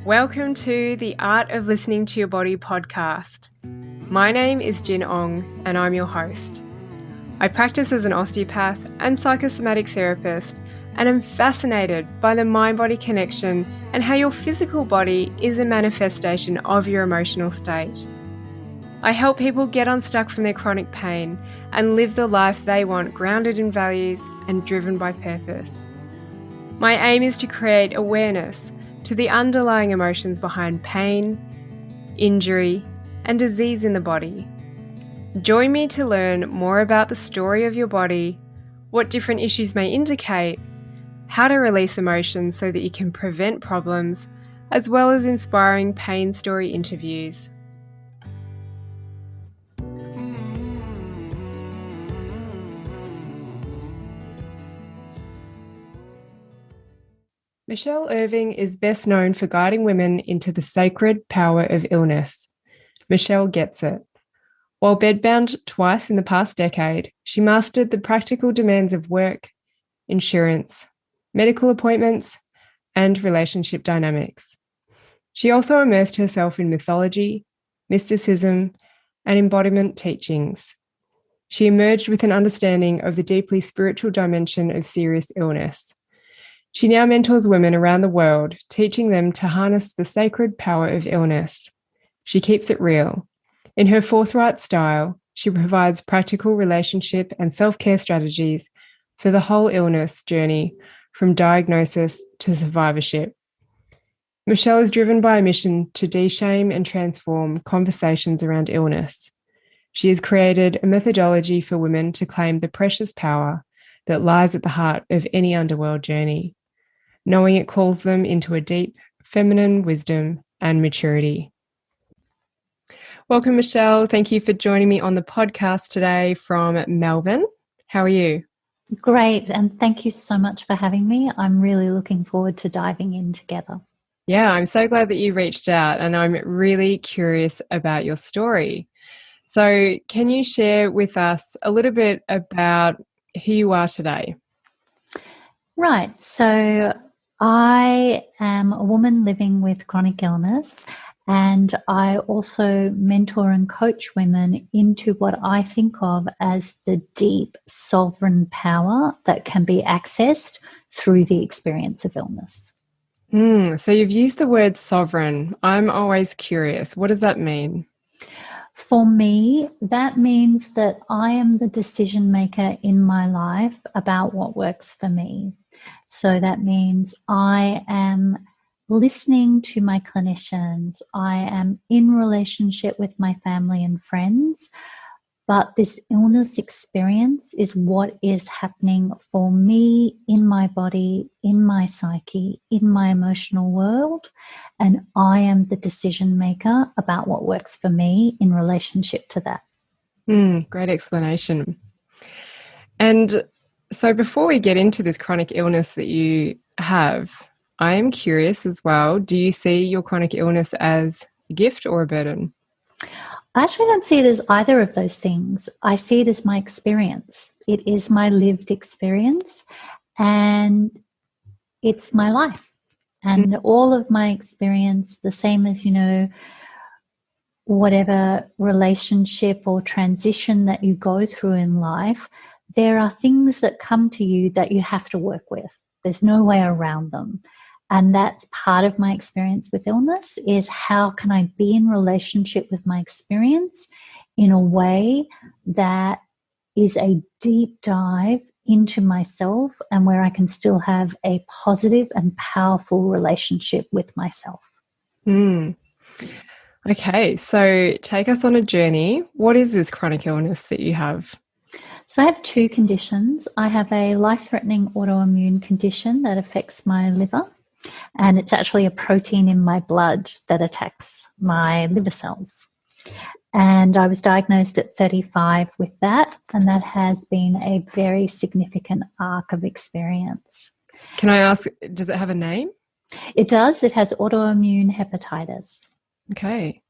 Welcome to the Art of Listening to Your Body podcast. My name is Jin Ong and I'm your host. I practice as an osteopath and psychosomatic therapist and am fascinated by the mind-body connection and how your physical body is a manifestation of your emotional state. I help people get unstuck from their chronic pain and live the life they want, grounded in values and driven by purpose. My aim is to create awareness to the underlying emotions behind pain, injury, and disease in the body. Join me to learn more about the story of your body, what different issues may indicate, how to release emotions so that you can prevent problems, as well as inspiring pain story interviews. Michelle Irving is best known for guiding women into the sacred power of illness. Michelle gets it. While bedbound twice in the past decade, she mastered the practical demands of work, insurance, medical appointments, and relationship dynamics. She also immersed herself in mythology, mysticism, and embodiment teachings. She emerged with an understanding of the deeply spiritual dimension of serious illness. She now mentors women around the world, teaching them to harness the sacred power of illness. She keeps it real. In her forthright style, she provides practical relationship and self-care strategies for the whole illness journey, from diagnosis to survivorship. Michelle is driven by a mission to de-shame and transform conversations around illness. She has created a methodology for women to claim the precious power that lies at the heart of any underworld journey, knowing it calls them into a deep feminine wisdom and maturity. Welcome, Michelle. Thank you for joining me on the podcast today from Melbourne. How are you? Great, and thank you so much for having me. I'm really looking forward to diving in together. Yeah, I'm so glad that you reached out, and I'm really curious about your story. So can you share with us a little bit about who you are today? Right, so I am a woman living with chronic illness, and I also mentor and coach women into what I think of as the deep sovereign power that can be accessed through the experience of illness. So you've used the word sovereign. I'm always curious. What does that mean? For me, that means that I am the decision maker in my life about what works for me. So that means I am listening to my clinicians. I am in relationship with my family and friends. But this illness experience is what is happening for me in my body, in my psyche, in my emotional world. And I am the decision maker about what works for me in relationship to that. Great explanation. And so before we get into this chronic illness that you have, I am curious as well, do you see your chronic illness as a gift or a burden? I actually don't see it as either of those things. I see it as my experience. It is my lived experience and it's my life. And all of my experience, the same as, whatever relationship or transition that you go through in life, there are things that come to you that you have to work with. There's no way around them. And that's part of my experience with illness, is how can I be in relationship with my experience in a way that is a deep dive into myself and where I can still have a positive and powerful relationship with myself. Okay, so take us on a journey. What is this chronic illness that you have? So I have two conditions. I have a life-threatening autoimmune condition that affects my liver. And it's actually a protein in my blood that attacks my liver cells. And I was diagnosed at 35 with that, and that has been a very significant arc of experience. Can I ask, does it have a name? It does. It has autoimmune hepatitis. Okay.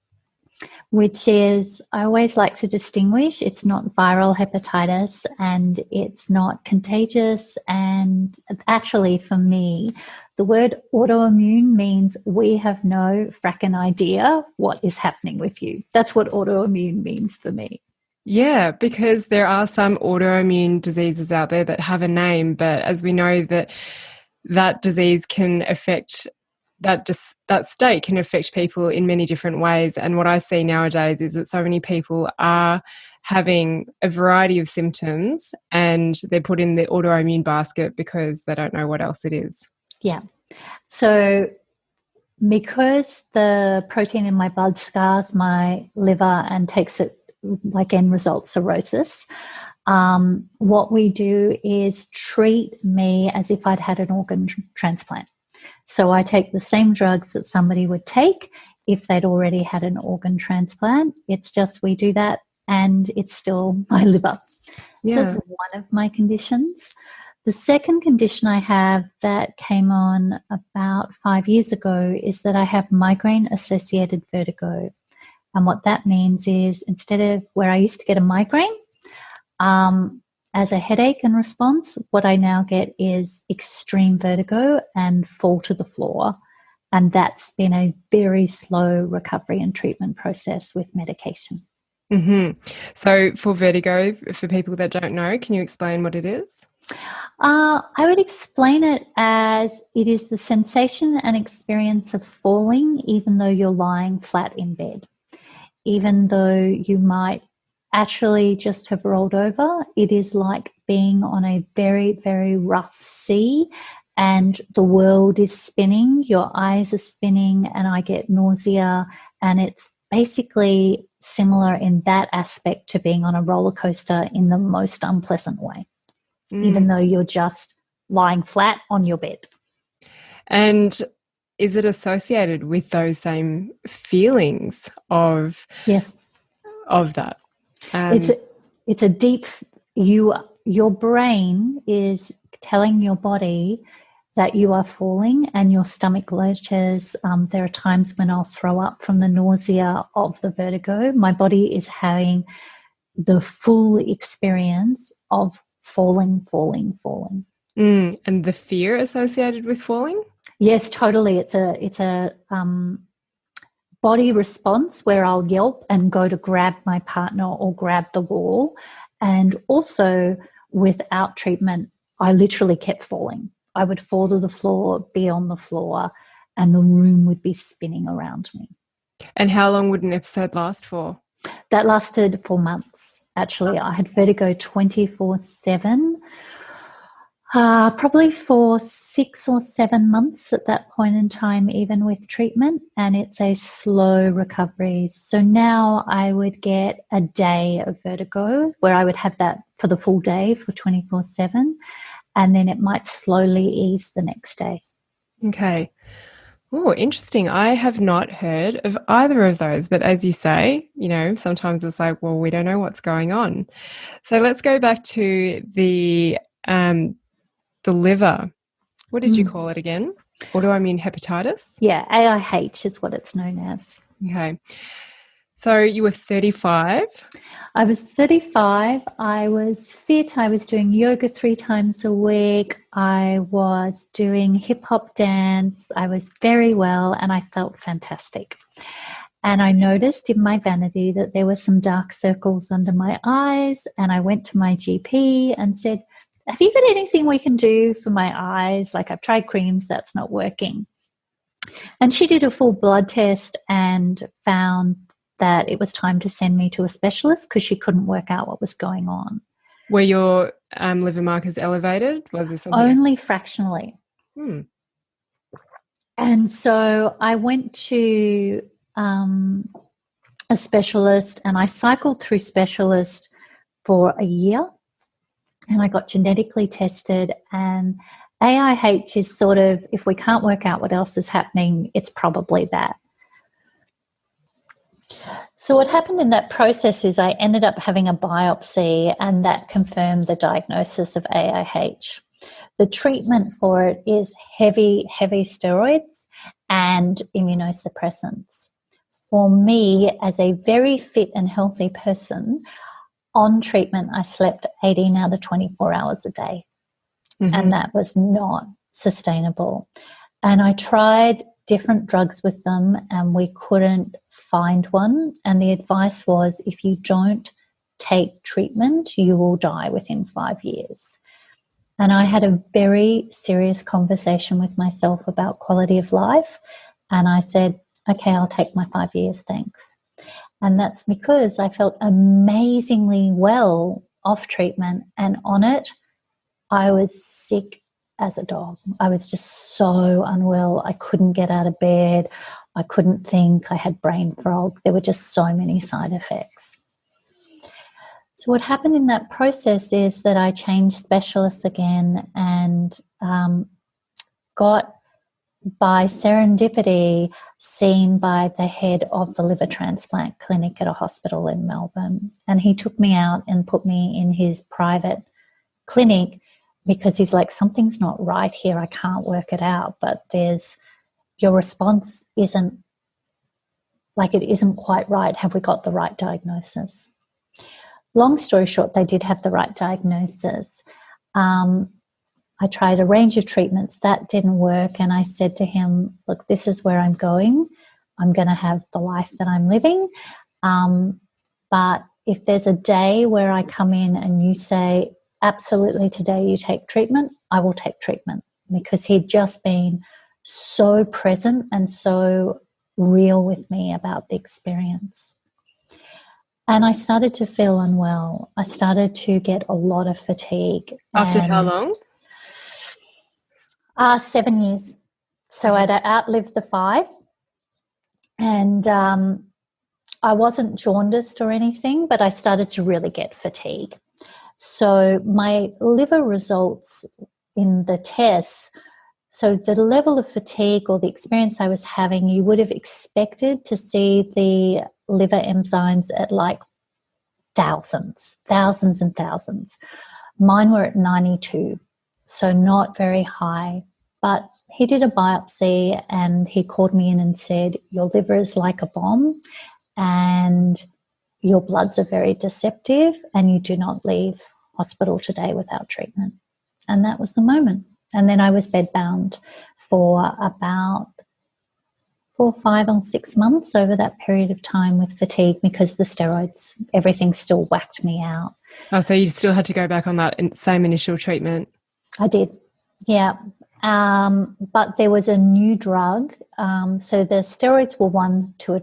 which is, I always like to distinguish, it's not viral hepatitis and it's not contagious. And actually, for me, the word autoimmune means we have no fracking idea what is happening with you. That's what autoimmune means for me. Yeah, because there are some autoimmune diseases out there that have a name, but as we know that disease can affect that state can affect people in many different ways. And what I see nowadays is that so many people are having a variety of symptoms and they're put in the autoimmune basket because they don't know what else it is. Yeah. So because the protein in my blood scars my liver and takes it, like end result cirrhosis, what we do is treat me as if I'd had an organ transplant. So I take the same drugs that somebody would take if they'd already had an organ transplant. It's just we do that and it's still my liver. Yeah. So that's one of my conditions. The second condition I have that came on about 5 years ago is that I have migraine-associated vertigo. And what that means is instead of where I used to get a migraine, as a headache and response, what I now get is extreme vertigo and fall to the floor. And that's been a very slow recovery and treatment process with medication. Mm-hmm. So for vertigo, for people that don't know, can you explain what it is? I would explain it as it is the sensation and experience of falling even though you're lying flat in bed. Even though you might actually just have rolled over, it is like being on a very, very rough sea and the world is spinning, your eyes are spinning, and I get nausea. And it's basically similar in that aspect to being on a roller coaster in the most unpleasant way, even though you're just lying flat on your bed. And is it associated with those same feelings of yes of that? It's a deep, your brain is telling your body that you are falling and your stomach lurches. There are times when I'll throw up from the nausea of the vertigo. My body is having the full experience of falling. And the fear associated with falling? Yes, totally. It's a body response where I'll yelp and go to grab my partner or grab the wall. And also without treatment, I literally kept falling. I would fall to the floor, be on the floor, and the room would be spinning around me. And how long would an episode last for? That lasted for months, actually. I had vertigo 24/7. Probably for 6 or 7 months at that point in time, even with treatment, and it's a slow recovery. So now I would get a day of vertigo where I would have that for the full day for 24/7, and then it might slowly ease the next day. Okay. Oh, interesting. I have not heard of either of those, but as you say, sometimes it's like, well, we don't know what's going on. So let's go back to the liver. What did you call it again? Autoimmune hepatitis? Yeah, AIH is what it's known as. Okay. So you were 35? I was 35. I was fit. I was doing yoga 3 times a week. I was doing hip hop dance. I was very well and I felt fantastic. And I noticed in my vanity that there were some dark circles under my eyes, and I went to my GP and said, have you got anything we can do for my eyes? Like, I've tried creams, that's not working. And she did a full blood test and found that it was time to send me to a specialist because she couldn't work out what was going on. Were your liver markers elevated? Was there something? Only fractionally. And so I went to a specialist, and I cycled through specialist for a year. And I got genetically tested, and AIH is sort of, if we can't work out what else is happening, it's probably that. So what happened in that process is I ended up having a biopsy, and that confirmed the diagnosis of AIH. The treatment for it is heavy steroids and immunosuppressants. for me, as a very fit and healthy person, on treatment, I slept 18 out of 24 hours a day. Mm-hmm. And that was not sustainable. And I tried different drugs with them and we couldn't find one. And the advice was, if you don't take treatment, you will die within 5 years. And I had a very serious conversation with myself about quality of life. And I said, okay, I'll take my 5 years, thanks. And that's because I felt amazingly well off treatment, and on it, I was sick as a dog. I was just so unwell. I couldn't get out of bed. I couldn't think. I had brain fog. There were just so many side effects. So what happened in that process is that I changed specialists again and got, by serendipity, seen by the head of the liver transplant clinic at a hospital in Melbourne. And he took me out and put me in his private clinic because he's like, something's not right here. I can't work it out, but your response isn't quite right. Have we got the right diagnosis? Long story short, they did have the right diagnosis. I tried a range of treatments. That didn't work. And I said to him, look, this is where I'm going. I'm going to have the life that I'm living. But if there's a day where I come in and you say, absolutely, today you take treatment, I will take treatment. Because he'd just been so present and so real with me about the experience. And I started to feel unwell. I started to get a lot of fatigue. After how long? 7 years. So I'd outlived the 5. And I wasn't jaundiced or anything, but I started to really get fatigue. So my liver results in the tests, so the level of fatigue or the experience I was having, you would have expected to see the liver enzymes at like thousands and thousands. Mine were at 92, so not very high. But he did a biopsy and he called me in and said, your liver is like a bomb and your bloods are very deceptive and you do not leave hospital today without treatment. And that was the moment. And then I was bedbound for about 4, 5 or 6 months over that period of time with fatigue because the steroids, everything still whacked me out. Oh, so you still had to go back on that same initial treatment? I did, yeah. But there was a new drug. So the steroids were one to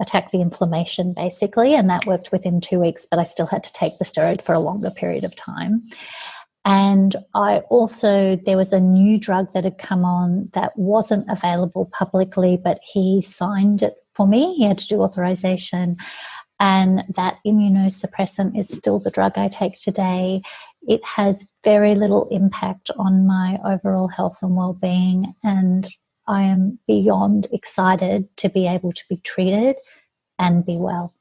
attack the inflammation, basically, and that worked within 2 weeks, but I still had to take the steroid for a longer period of time. And there was a new drug that had come on that wasn't available publicly, but he signed it for me. He had to do authorization. And that immunosuppressant is still the drug I take today. It has very little impact on my overall health and well-being. And I am beyond excited to be able to be treated and be well.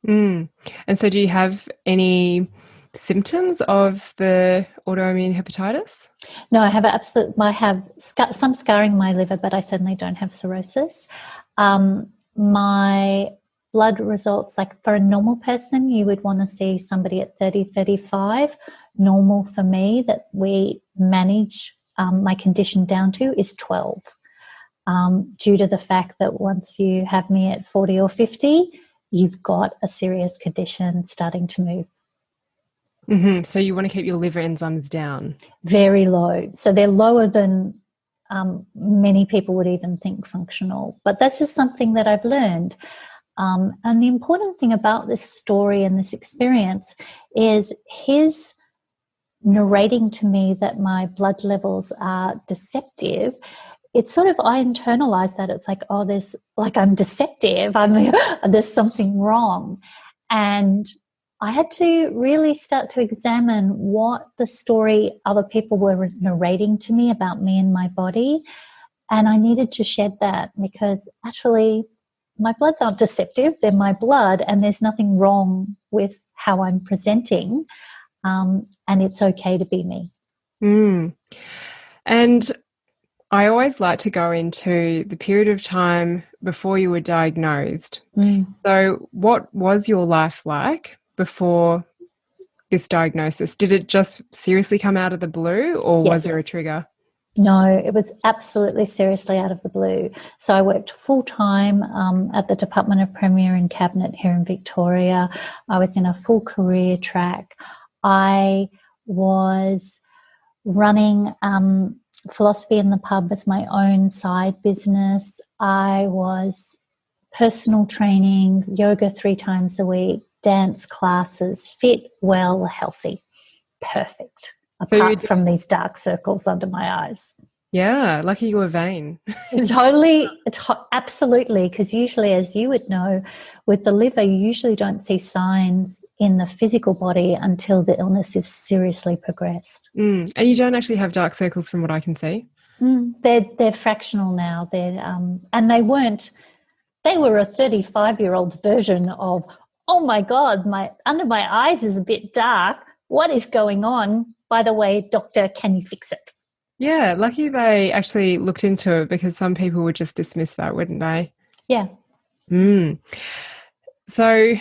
And so do you have any symptoms of the autoimmune hepatitis? No, I have some scarring in my liver, but I certainly don't have cirrhosis. My blood results, like for a normal person, you would want to see somebody at 30, 35. Normal for me that we manage my condition down to is 12. Due to the fact that once you have me at 40 or 50, you've got a serious condition starting to move. Mm-hmm. So you want to keep your liver enzymes down? Very low. So they're lower than many people would even think functional. But that's just something that I've learned. And the important thing about this story and this experience is his narrating to me that my blood levels are deceptive. It's sort of, I internalize that. It's like, oh, I'm deceptive. There's something wrong. And I had to really start to examine what the story other people were narrating to me about me and my body. And I needed to shed that because actually my bloods aren't deceptive. They're my blood and there's nothing wrong with how I'm presenting. And it's okay to be me. And I always like to go into the period of time before you were diagnosed. Mm. So, what was your life like before this diagnosis? Did it just seriously come out of the blue, or was Yes. there a trigger? No, it was absolutely seriously out of the blue. So I worked full time at the Department of Premier and Cabinet here in Victoria. I was in a full career track. I was running philosophy in the pub as my own side business. I was personal training, yoga 3 times a week, dance classes, fit, well, healthy. Perfect. So Apart from these dark circles under my eyes. yeah, lucky you were vain. Totally, absolutely. Because usually, as you would know, with the liver, you usually don't see signs in the physical body until the illness is seriously progressed. And you don't actually have dark circles from what I can see. They're fractional now. And they weren't. They were a 35-year-old's version of, oh my God, my under my eyes is a bit dark. What is going on? By the way, doctor, can you fix it? Yeah, lucky they actually looked into it, because some people would just dismiss that, wouldn't they? Yeah. So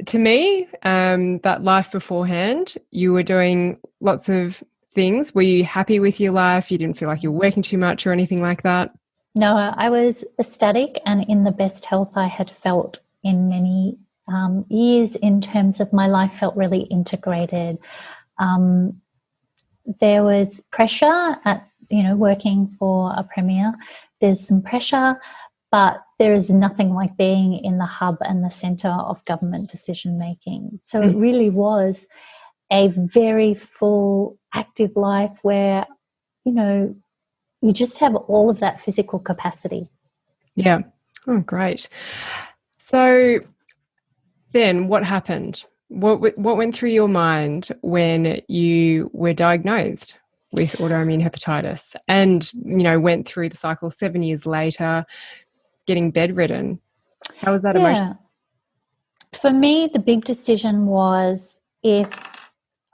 to me, that life beforehand, you were doing lots of things. Were you happy with your life? You didn't feel like you were working too much or anything like that? No, I was ecstatic and in the best health I had felt in many years. In terms of my life felt really integrated. There was pressure at, working for a premier. There's some pressure, but there is nothing like being in the hub and the centre of government decision making. So it really was a very full, active life where, you just have all of that physical capacity. Yeah. Oh, great. So then what happened? What went through your mind when you were diagnosed with autoimmune hepatitis and, went through the cycle 7 years later, getting bedridden? How was that emotion? For me, the big decision was, if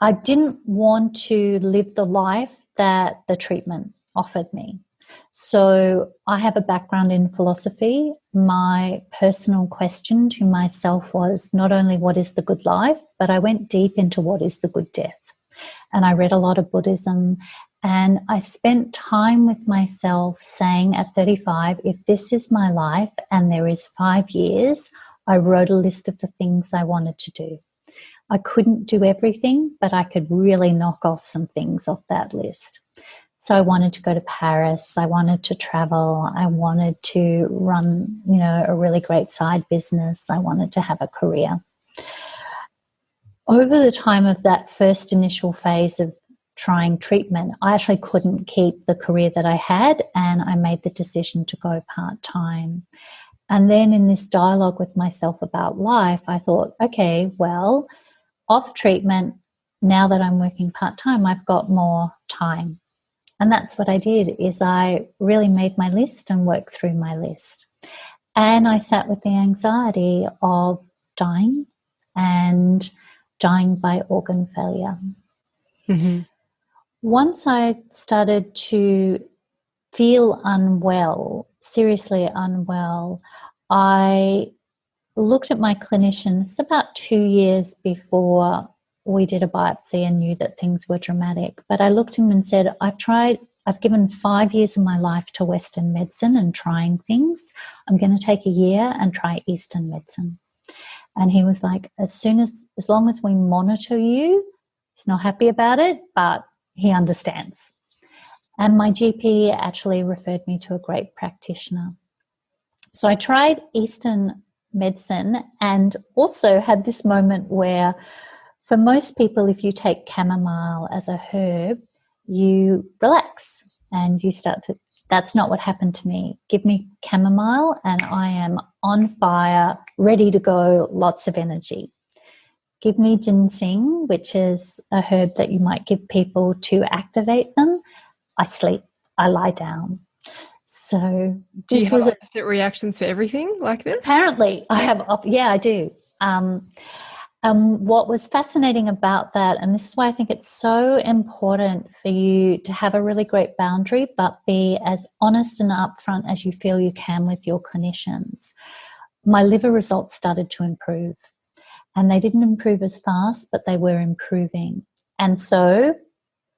I didn't want to live the life that the treatment offered me. So I have a background in philosophy. My personal question to myself was not only what is the good life, but I went deep into what is the good death. And I read a lot of Buddhism, and I spent time with myself saying at 35, if this is my life and there is 5 years, I wrote a list of the things I wanted to do. I couldn't do everything, but I could really knock off some things off that list. So I wanted to go to Paris. I wanted to travel. I wanted to run, a really great side business. I wanted to have a career. Over the time of that first initial phase of trying treatment, I actually couldn't keep the career that I had, and I made the decision to go part-time. And then in this dialogue with myself about life, I thought, okay, well, off treatment, now that I'm working part-time, I've got more time. And that's what I did, is I really made my list and worked through my list. And I sat with the anxiety of dying and dying by organ failure. Mm-hmm. Once I started to feel unwell, seriously unwell, I looked at my clinicians about 2 years before we did a biopsy and knew that things were dramatic. But I looked at him and said, I've given 5 years of my life to Western medicine and trying things. I'm going to take a year and try Eastern medicine. And he was like, as long as we monitor you, he's not happy about it, but he understands. And my GP actually referred me to a great practitioner. So I tried Eastern medicine and also had this moment where, for most people, if you take chamomile as a herb, you relax and you start to, that's not what happened to me. Give me chamomile and I am on fire, ready to go, lots of energy. Give me ginseng, which is a herb that you might give people to activate them. I sleep, I lie down. So do you have opposite reactions for everything like this? Apparently I have, I do. What was fascinating about that, and this is why I think it's so important for you to have a really great boundary, but be as honest and upfront as you feel you can with your clinicians. My liver results started to improve, and they didn't improve as fast, but they were improving. And so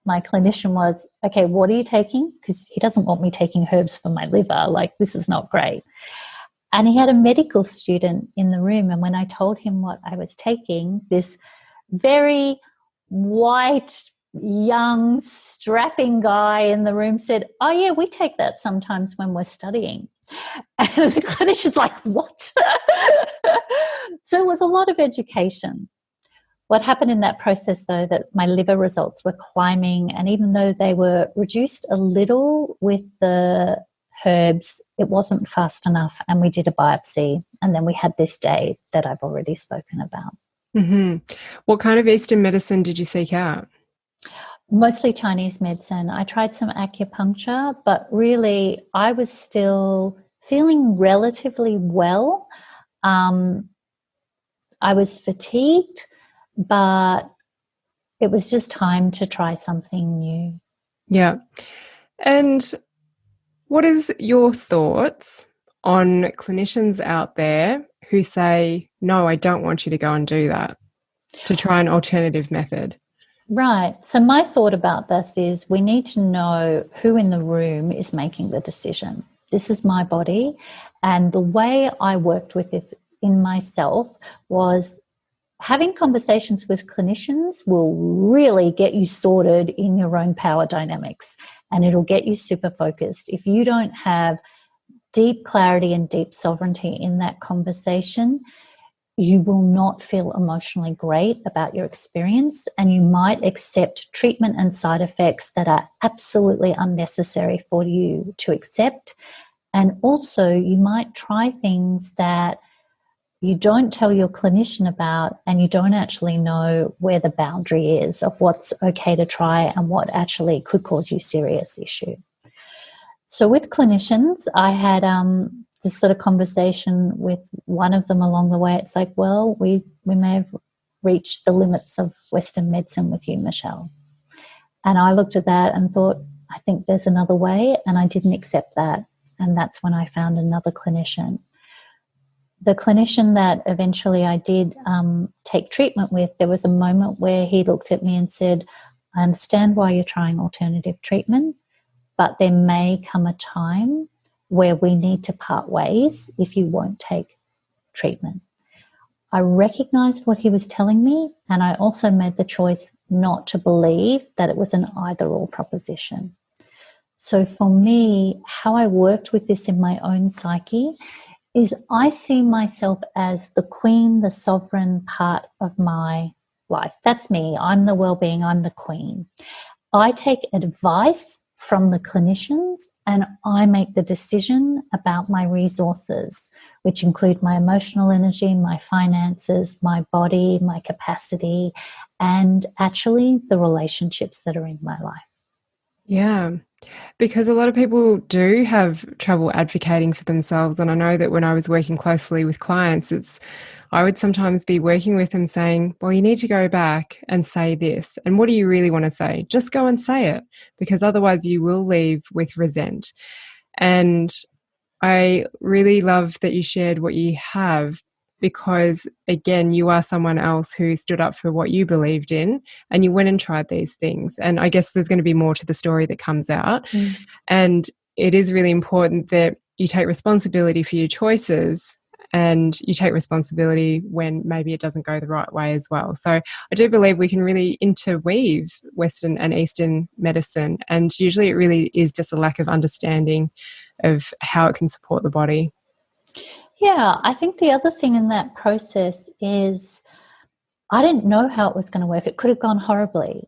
my clinician was, okay, what are you taking? Because he doesn't want me taking herbs for my liver. Like, this is not great. And he had a medical student in the room. And when I told him what I was taking, this very white, young, strapping guy in the room said, oh, yeah, we take that sometimes when we're studying. And the clinician's like, what? So it was a lot of education. What happened in that process, though, that my liver results were climbing, and even though they were reduced a little with the herbs, it wasn't fast enough, and we did a biopsy, and then we had this day that I've already spoken about. Mm-hmm. What kind of Eastern medicine did you seek out? Mostly Chinese medicine. I tried some acupuncture, but really I was still feeling relatively well. I was fatigued, but it was just time to try something new. Yeah. And what is your thoughts on clinicians out there who say, no, I don't want you to go and do that, to try an alternative method? Right. So my thought about this is we need to know who in the room is making the decision. This is my body. And the way I worked with it in myself was having conversations with clinicians will really get you sorted in your own power dynamics, and it'll get you super focused. If you don't have deep clarity and deep sovereignty in that conversation, you will not feel emotionally great about your experience, and you might accept treatment and side effects that are absolutely unnecessary for you to accept. And also you might try things that you don't tell your clinician about, and you don't actually know where the boundary is of what's okay to try and what actually could cause you serious issue. So with clinicians, I had this sort of conversation with one of them along the way. It's like, well, we may have reached the limits of Western medicine with you, Michelle. And I looked at that and thought, I think there's another way, and I didn't accept that. And that's when I found another clinician. The clinician that eventually I did take treatment with, there was a moment where he looked at me and said, I understand why you're trying alternative treatment, but there may come a time where we need to part ways if you won't take treatment. I recognized what he was telling me, and I also made the choice not to believe that it was an either-or proposition. So for me, how I worked with this in my own psyche is I see myself as the queen, the sovereign part of my life. That's me. I'm the well-being. I'm the queen. I take advice from the clinicians, and I make the decision about my resources, which include my emotional energy, my finances, my body, my capacity, and actually the relationships that are in my life. Yeah, because a lot of people do have trouble advocating for themselves. And I know that when I was working closely with clients, I would sometimes be working with them saying, well, you need to go back and say this. And what do you really want to say? Just go and say it, because otherwise you will leave with resent. And I really love that you shared what you have, because again, you are someone else who stood up for what you believed in, and you went and tried these things. And I guess there's going to be more to the story that comes out. And it is really important that you take responsibility for your choices, and you take responsibility when maybe it doesn't go the right way as well. So I do believe we can really interweave Western and Eastern medicine, and usually it really is just a lack of understanding of how it can support the body. Yeah, I think the other thing in that process is I didn't know how it was going to work. It could have gone horribly.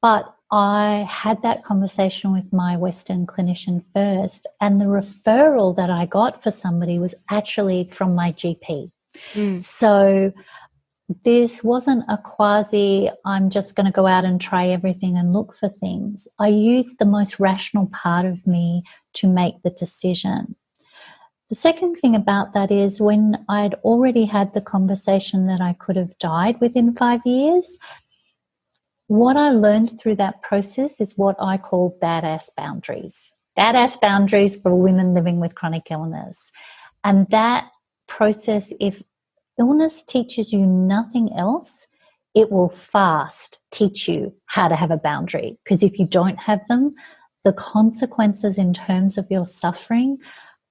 But I had that conversation with my Western clinician first, and the referral that I got for somebody was actually from my GP. So this wasn't a quasi, I'm just going to go out and try everything and look for things. I used the most rational part of me to make the decision. The second thing about that is when I'd already had the conversation that I could have died within 5 years, what I learned through that process is what I call badass boundaries. Badass boundaries for women living with chronic illness. And that process, if illness teaches you nothing else, it will fast teach you how to have a boundary. Because if you don't have them, the consequences in terms of your suffering,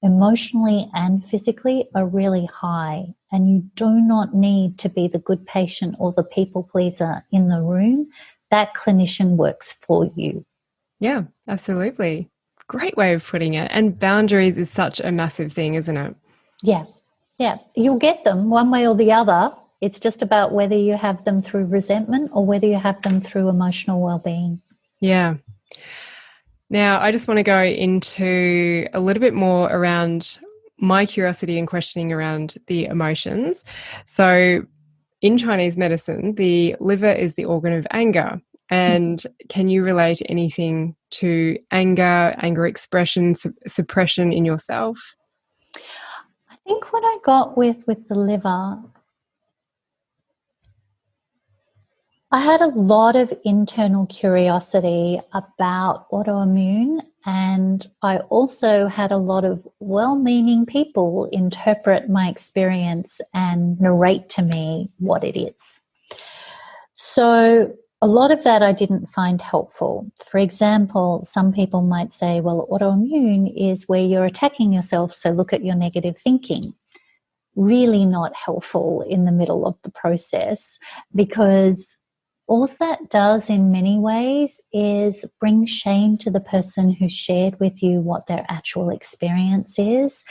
emotionally and physically, are really high. And you do not need to be the good patient or the people pleaser in the room. That clinician works for you. Yeah, absolutely. Great way of putting it. And boundaries is such a massive thing, isn't it? Yeah. Yeah. You'll get them one way or the other. It's just about whether you have them through resentment or whether you have them through emotional well-being. Yeah. Now, I just want to go into a little bit more around my curiosity and questioning around the emotions. So, in Chinese medicine, the liver is the organ of anger. And can you relate anything to anger, anger expression, suppression in yourself? I think what I got with the liver, I had a lot of internal curiosity about autoimmune, and I also had a lot of well-meaning people interpret my experience and narrate to me what it is. So a lot of that I didn't find helpful. For example, some people might say, well, autoimmune is where you're attacking yourself, so look at your negative thinking. Really not helpful in the middle of the process, because all that does in many ways is bring shame to the person who shared with you what their actual experience is.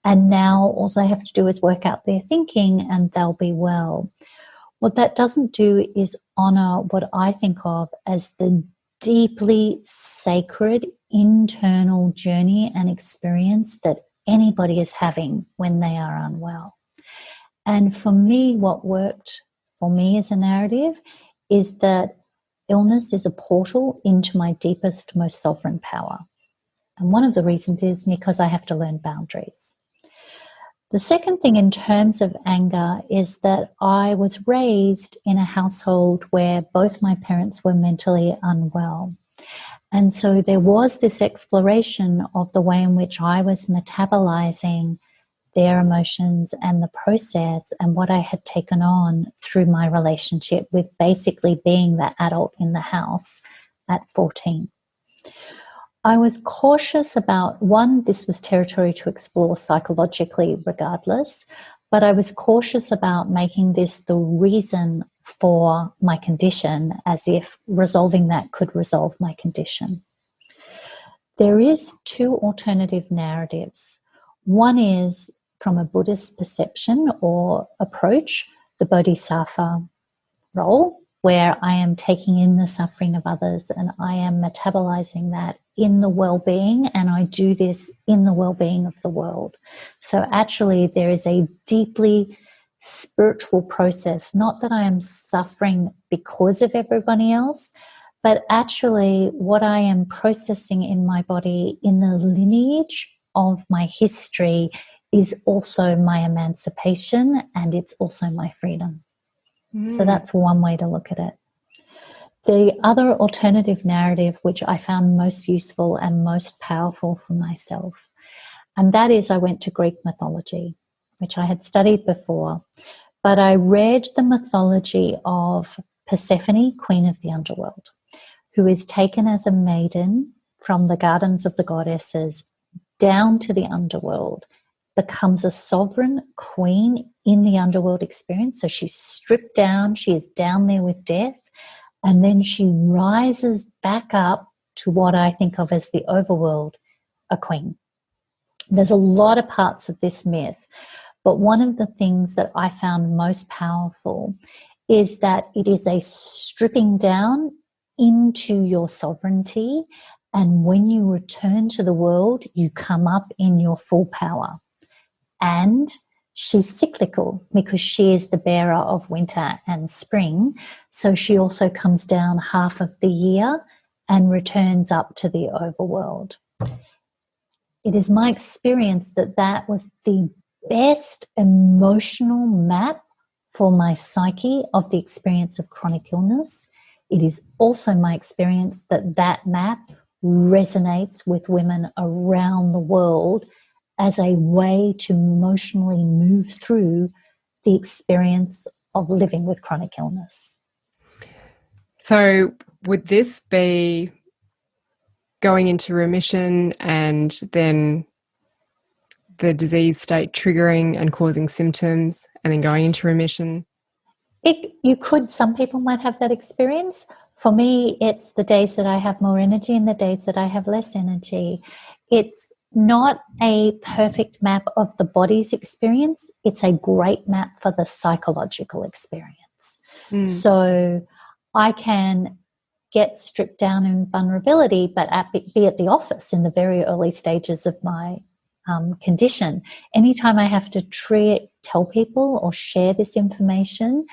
And now all they have to do is work out their thinking and they'll be well. What that doesn't do is honor what I think of as the deeply sacred internal journey and experience that anybody is having when they are unwell. And for me, what worked for me as a narrative is that illness is a portal into my deepest, most sovereign power. And one of the reasons is because I have to learn boundaries. The second thing in terms of anger is that I was raised in a household where both my parents were mentally unwell. And so there was this exploration of the way in which I was metabolizing their emotions and the process and what I had taken on through my relationship with basically being the adult in the house at 14. I was cautious about, one, this was territory to explore psychologically regardless, but I was cautious about making this the reason for my condition, as if resolving that could resolve my condition. There is two alternative narratives. One is from a Buddhist perception or approach, the bodhisattva role, where I am taking in the suffering of others and I am metabolizing that in the well-being, and I do this in the well-being of the world. So actually there is a deeply spiritual process, not that I am suffering because of everybody else, but actually what I am processing in my body in the lineage of my history is also my emancipation, and it's also my freedom. So that's one way to look at it. The other alternative narrative, which I found most useful and most powerful for myself, and that is I went to Greek mythology, which I had studied before, but I read the mythology of Persephone, queen of the underworld, who is taken as a maiden from the gardens of the goddesses down to the underworld, becomes a sovereign queen in the underworld experience. So she's stripped down, she is down there with death, and then she rises back up to what I think of as the overworld, a queen. There's a lot of parts of this myth, but one of the things that I found most powerful is that it is a stripping down into your sovereignty, and when you return to the world, you come up in your full power. And she's cyclical because she is the bearer of winter and spring. So she also comes down half of the year and returns up to the overworld. it is my experience that that was the best emotional map for my psyche of the experience of chronic illness. It is also my experience that that map resonates with women around the world as a way to emotionally move through the experience of living with chronic illness. So would this be going into remission and then the disease state triggering and causing symptoms and then going into remission? You could, some people might have that experience. For me, it's the days that I have more energy and the days that I have less energy. It's not a perfect map of the body's experience. It's a great map for the psychological experience. So I can get stripped down in vulnerability, but be at the office in the very early stages of my condition. Anytime I have to tell people or share this information,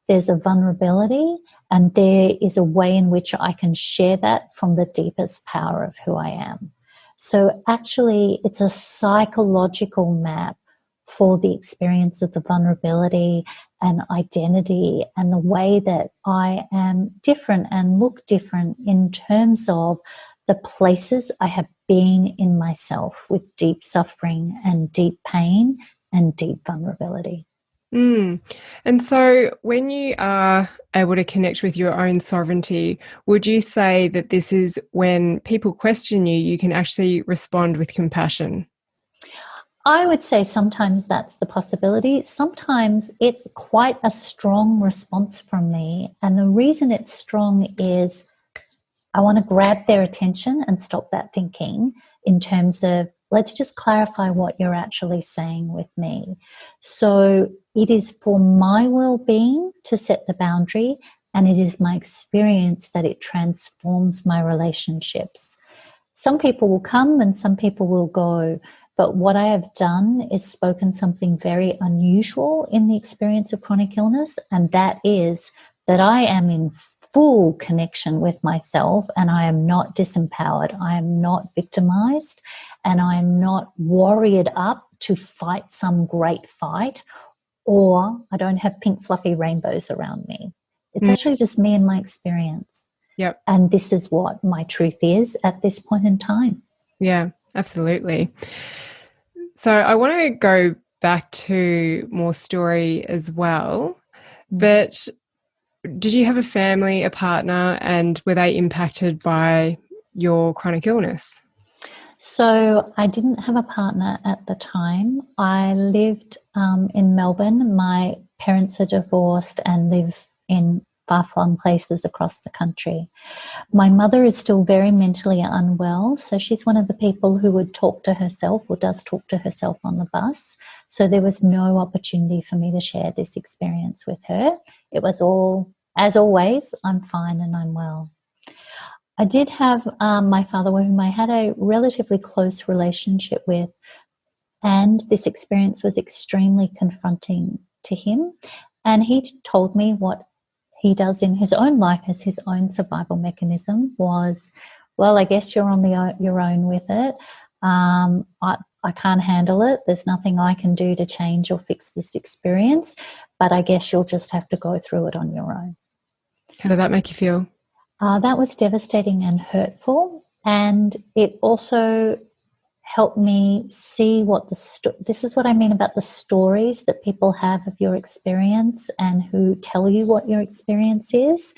there's a vulnerability, and there is a way in which I can share that from the deepest power of who I am. So actually, it's a psychological map for the experience of the vulnerability and identity and the way that I am different and look different in terms of the places I have been in myself with deep suffering and deep pain and deep vulnerability. And so when you are able to connect with your own sovereignty, would you say that this is when people question you, you can actually respond with compassion? I would say sometimes that's the possibility. Sometimes it's quite a strong response from me. And the reason it's strong is I want to grab their attention and stop that thinking in terms of, let's just clarify what you're actually saying with me. So it is for my well-being to set the boundary, and it is my experience that it transforms my relationships. Some people will come and some people will go, but what I have done is spoken something very unusual in the experience of chronic illness, and that is that I am in full connection with myself, and I am not disempowered. I am not victimized, and I am not warriored up to fight some great fight, or I don't have pink fluffy rainbows around me. It's actually just me and my experience. Yep. And this is what my truth is at this point in time. Yeah, absolutely. So I want to go back to more story as well, but did you have a family, a partner, and were they impacted by your chronic illness? So I didn't have a partner at the time. I lived in Melbourne. My parents are divorced and live in far-flung places across the country. My mother is still very mentally unwell, so she's one of the people who would talk to herself or does talk to herself on the bus. So there was no opportunity for me to share this experience with her. It was all, as always, I'm fine and I'm well. I did have my father, whom I had a relatively close relationship with, and this experience was extremely confronting to him. And he told me what he does in his own life as his own survival mechanism was, well, I guess you're on your own with it. I can't handle it. There's nothing I can do to change or fix this experience, but I guess you'll just have to go through it on your own. How did that make you feel? That was devastating and hurtful, and it also helped me see what this is what I mean about the stories that people have of your experience and who tell you what your experience is.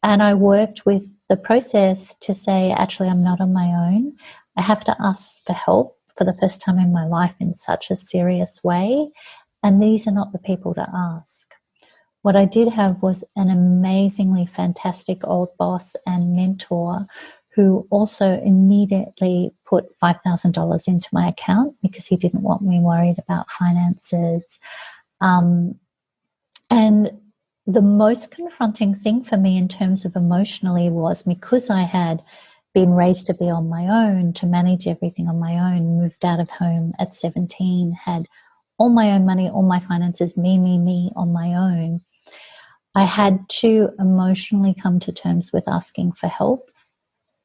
And I worked with the process to say, actually, I'm not on my own. I have to ask for help for the first time in my life in such a serious way, and these are not the people to ask. What I did have was an amazingly fantastic old boss and mentor who also immediately put $5,000 into my account because he didn't want me worried about finances. And the most confronting thing for me in terms of emotionally was because I had been raised to be on my own, to manage everything on my own, moved out of home at 17, had all my own money, all my finances, me on my own. I had to emotionally come to terms with asking for help,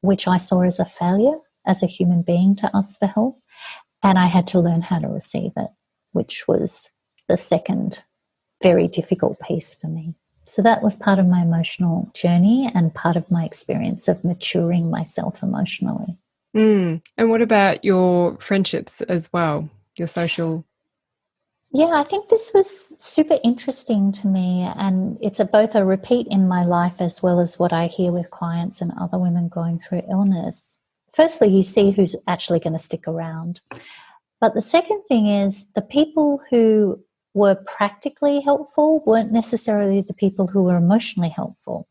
which I saw as a failure as a human being to ask for help. And I had to learn how to receive it, which was the second very difficult piece for me. So that was part of my emotional journey and part of my experience of maturing myself emotionally. And what about your friendships as well, your social? Yeah, I think this was super interesting to me, and it's both a repeat in my life as well as what I hear with clients and other women going through illness. Firstly, you see who's actually going to stick around. But the second thing is the people who were practically helpful weren't necessarily the people who were emotionally helpful.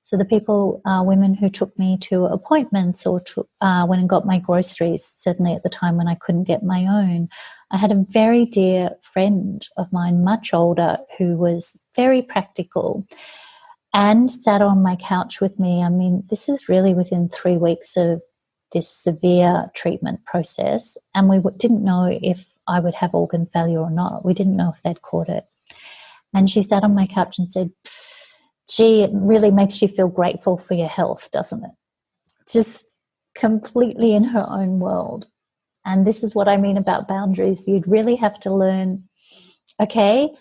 So the people, women who took me to appointments or went and got my groceries, certainly at the time when I couldn't get my own. I had a very dear friend of mine, much older, who was very practical and sat on my couch with me. I mean, this is really within 3 weeks of this severe treatment process, and we didn't know if I would have organ failure or not. We didn't know if they'd caught it. And she sat on my couch and said, "Gee, it really makes you feel grateful for your health, doesn't it?" Just completely in her own world. And this is what I mean about boundaries. You'd really have to learn, okay,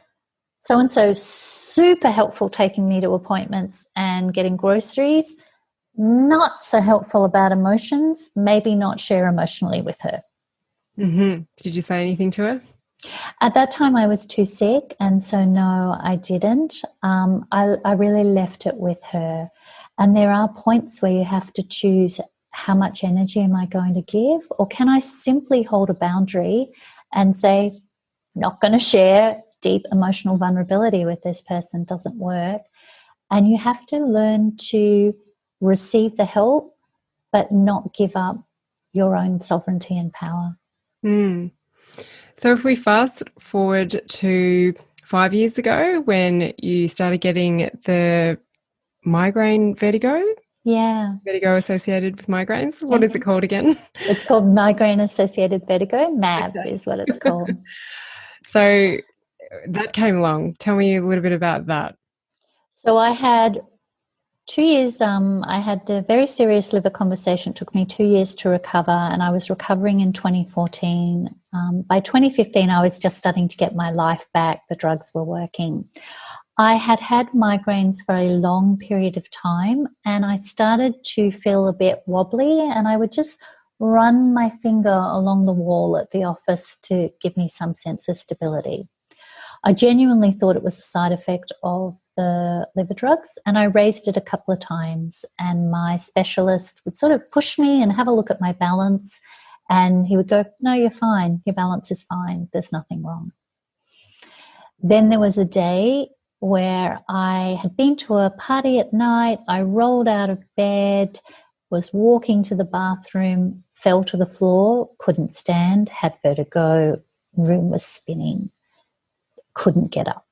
so-and-so super helpful taking me to appointments and getting groceries, not so helpful about emotions, maybe not share emotionally with her. Mm-hmm. Did you say anything to her? At that time, I was too sick, and so no, I didn't. I really left it with her. And there are points where you have to choose how much energy am I going to give, or can I simply hold a boundary and say, not going to share deep emotional vulnerability with this person, doesn't work. And you have to learn to receive the help, but not give up your own sovereignty and power. Mm. So if we fast forward to 5 years ago when you started getting the migraine vertigo, Yeah. vertigo associated with migraines, what is it called again? It's called migraine-associated vertigo. MAV Okay. is what it's called. So that came along. Tell me a little bit about that. So I had 2 years, I had the very serious liver conversation. It took me 2 years to recover, and I was recovering in 2014. By 2015, I was just starting to get my life back. The drugs were working. I had had migraines for a long period of time, and I started to feel a bit wobbly, and I would just run my finger along the wall at the office to give me some sense of stability. I genuinely thought it was a side effect of the liver drugs, and I raised it a couple of times, and my specialist would sort of push me and have a look at my balance, and he would go, "No, you're fine. Your balance is fine. There's nothing wrong." Then there was a day where I had been to a party at night. I rolled out of bed, was walking to the bathroom, fell to the floor, couldn't stand, had vertigo, room was spinning, couldn't get up.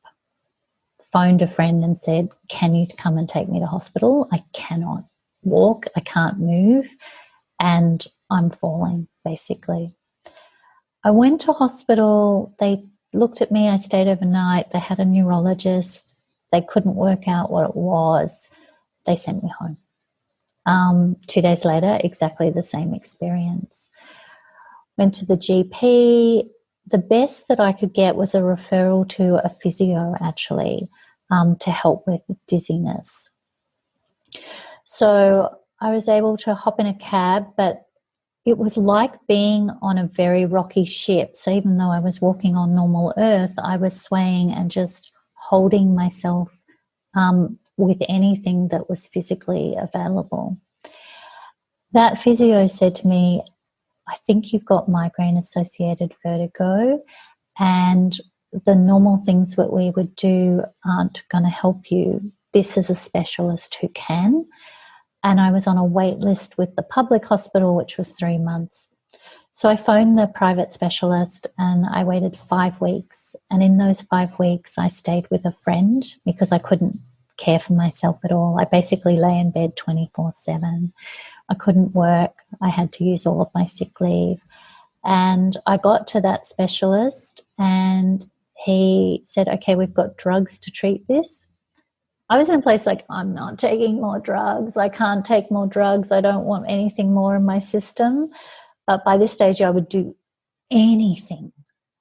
Phoned a friend and said, "Can you come and take me to hospital? I cannot walk, I can't move, and I'm falling," basically. I went to hospital. They looked at me. I stayed overnight. They had a neurologist. They couldn't work out what it was. They sent me home. 2 days later, exactly the same experience. Went to the GP. The best that I could get was a referral to a physio, actually, to help with dizziness. So I was able to hop in a cab, but it was like being on a very rocky ship. So even though I was walking on normal earth, I was swaying and just holding myself with anything that was physically available. That physio said to me, "I think you've got migraine-associated vertigo, and the normal things that we would do aren't going to help you. This is a specialist who can." And I was on a wait list with the public hospital, which was 3 months. So I phoned the private specialist and I waited 5 weeks. And in those 5 weeks, I stayed with a friend because I couldn't care for myself at all. I basically lay in bed 24/7. I couldn't work. I had to use all of my sick leave. And I got to that specialist and he said, "Okay, we've got drugs to treat this." I was in a place like, I'm not taking more drugs. I can't take more drugs. I don't want anything more in my system. But by this stage, I would do anything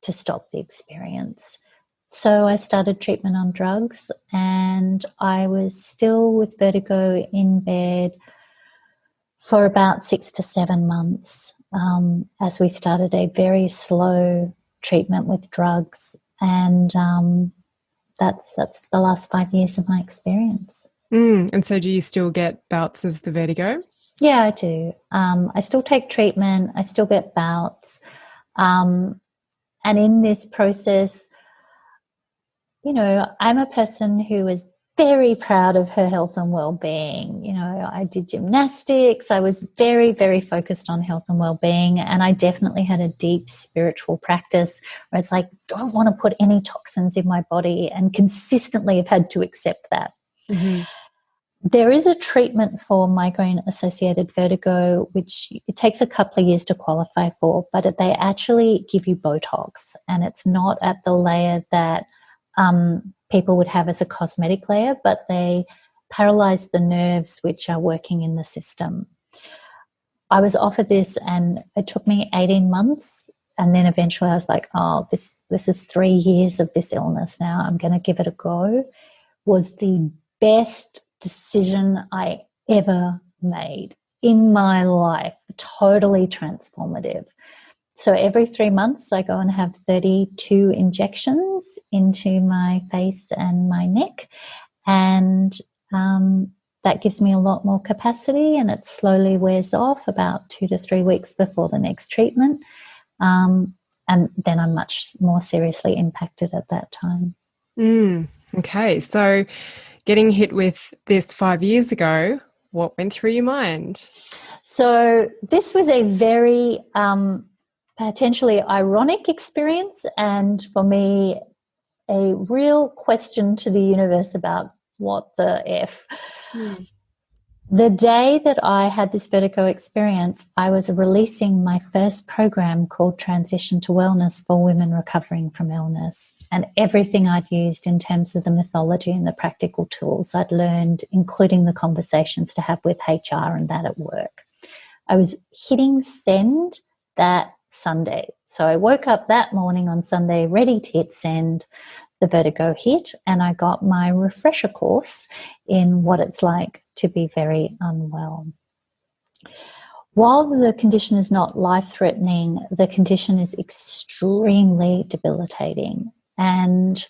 to stop the experience. So I started treatment on drugs, and I was still with vertigo in bed for about 6 to 7 months, as we started a very slow treatment with drugs. And that's the last 5 years of my experience. And so do you still get bouts of the vertigo? Yeah, I do. I still take treatment. I still get bouts. And in this process, you know, I'm a person who is very proud of her health and well-being. You know, I did gymnastics. I was very, very focused on health and well-being. And I definitely had a deep spiritual practice where it's like, don't want to put any toxins in my body, and consistently have had to accept that. Mm-hmm. There is a treatment for migraine-associated vertigo, which it takes a couple of years to qualify for, but they actually give you Botox, and it's not at the layer that people would have as a cosmetic layer, but they paralyze the nerves which are working in the system. I was offered this, and it took me 18 months, and then eventually I was like, oh, this is 3 years of this illness now. I'm going to give it a go. Was the best decision I ever made in my life. Totally transformative. So every 3 months I go and have 32 injections into my face and my neck, and that gives me a lot more capacity, and it slowly wears off about 2 to 3 weeks before the next treatment, and then I'm much more seriously impacted at that time. Okay, so getting hit with this 5 years ago, what went through your mind? So this was a very potentially ironic experience, and for me, a real question to the universe about what the F. The day that I had this vertigo experience, I was releasing my first program called Transition to Wellness for women recovering from illness. And everything I'd used in terms of the mythology and the practical tools I'd learned, including the conversations to have with HR and that at work. I was hitting send that Sunday. So I woke up that morning on Sunday ready to hit send. The vertigo hit, and I got my refresher course in what it's like to be very unwell. While the condition is not life-threatening, the condition is extremely debilitating. And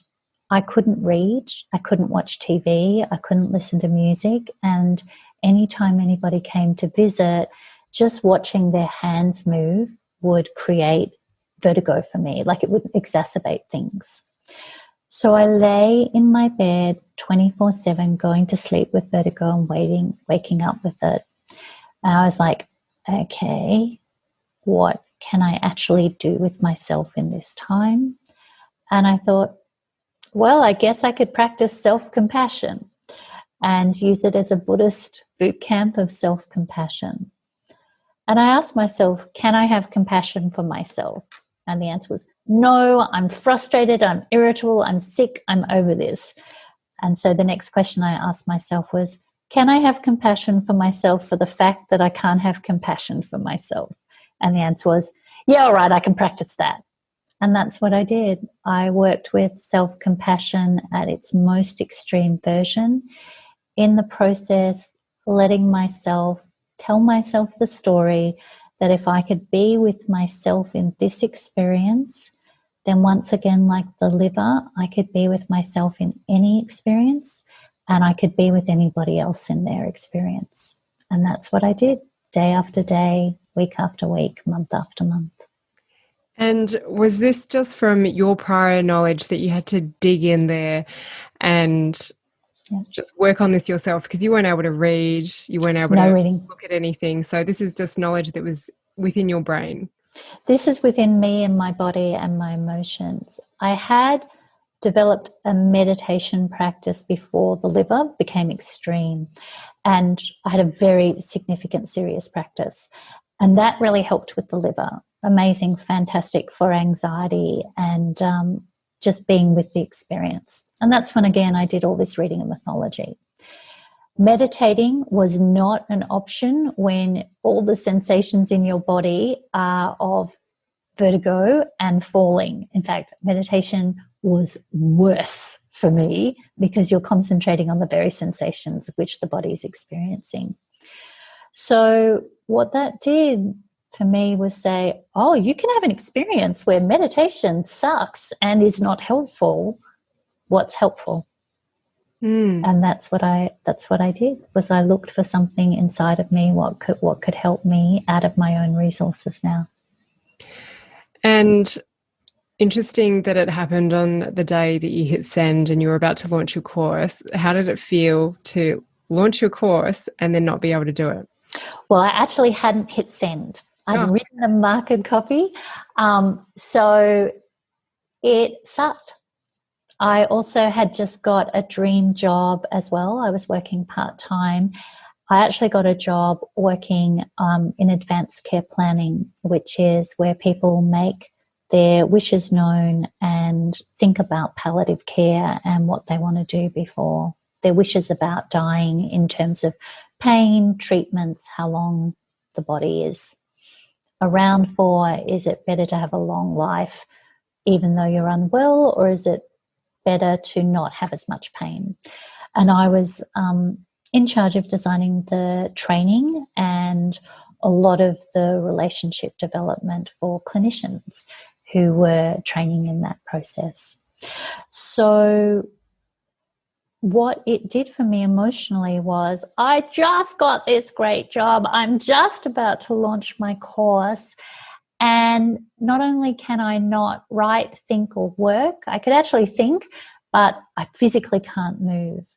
I couldn't read, I couldn't watch TV, I couldn't listen to music. And anytime anybody came to visit, just watching their hands move would create vertigo for me, like it would exacerbate things. So I lay in my bed 24/7, going to sleep with vertigo and waking up with it. And I was like, okay, what can I actually do with myself in this time? And I thought, well, I guess I could practice self-compassion and use it as a Buddhist boot camp of self-compassion. And I asked myself, can I have compassion for myself? And the answer was, no, I'm frustrated, I'm irritable, I'm sick, I'm over this. And so the next question I asked myself was, can I have compassion for myself for the fact that I can't have compassion for myself? And the answer was, yeah, all right, I can practice that. And that's what I did. I worked with self-compassion at its most extreme version. In the process, letting myself tell myself the story that if I could be with myself in this experience, then once again, like the liver, I could be with myself in any experience, and I could be with anybody else in their experience. And that's what I did, day after day, week after week, month after month. And was this just from your prior knowledge that you had to dig in there and just work on this yourself, because you weren't able to read, you weren't able to look at anything? So this is just knowledge that was within your brain. This is within me and my body and my emotions. I had developed a meditation practice before the liver became extreme, and I had a very significant, serious practice. And that really helped with the liver. Amazing, fantastic for anxiety and just being with the experience. And that's when, again, I did all this reading of mythology. Meditating was not an option when all the sensations in your body are of vertigo and falling. In fact, meditation was worse for me because you're concentrating on the very sensations of which the body is experiencing. So what that did for me was say, oh, you can have an experience where meditation sucks and is not helpful. What's helpful? And that's what I did, was I looked for something inside of me, what could help me out of my own resources now. And interesting that it happened on the day that you hit send and you were about to launch your course. How did it feel to launch your course and then not be able to do it? Well, I actually hadn't hit send. I'd written a marketed copy. So it sucked. I also had just got a dream job as well. I was working part-time. I actually got a job working in advanced care planning, which is where people make their wishes known and think about palliative care and what they want to do before their wishes about dying in terms of pain, treatments, how long the body is around for. Is it better to have a long life even though you're unwell, or is it better to not have as much pain? And I was in charge of designing the training and a lot of the relationship development for clinicians who were training in that process. So what it did for me emotionally was, I just got this great job. I'm just about to launch my course. And not only can I not write, think, or work, I could actually think, but I physically can't move.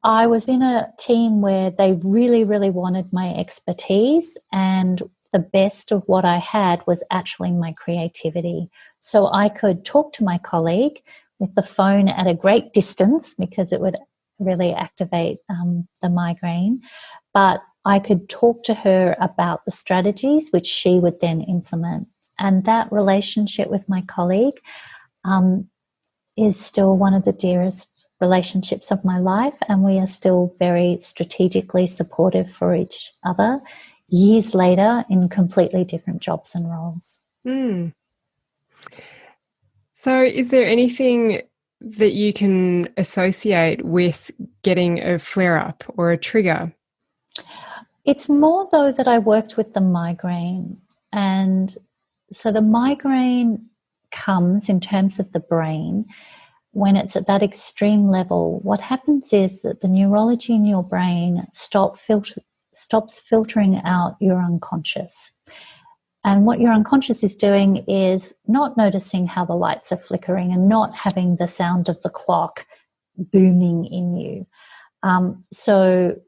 I was in a team where they really, really wanted my expertise, and the best of what I had was actually my creativity. So I could talk to my colleague with the phone at a great distance because it would really activate the migraine, but I could talk to her about the strategies which she would then implement. And that relationship with my colleague is still one of the dearest relationships of my life, and we are still very strategically supportive for each other years later in completely different jobs and roles. So is there anything that you can associate with getting a flare-up or a trigger? It's more, though, that I worked with the migraine. And so the migraine comes in terms of the brain when it's at that extreme level. What happens is that the neurology in your brain stops filtering out your unconscious. And what your unconscious is doing is not noticing how the lights are flickering and not having the sound of the clock booming in you. So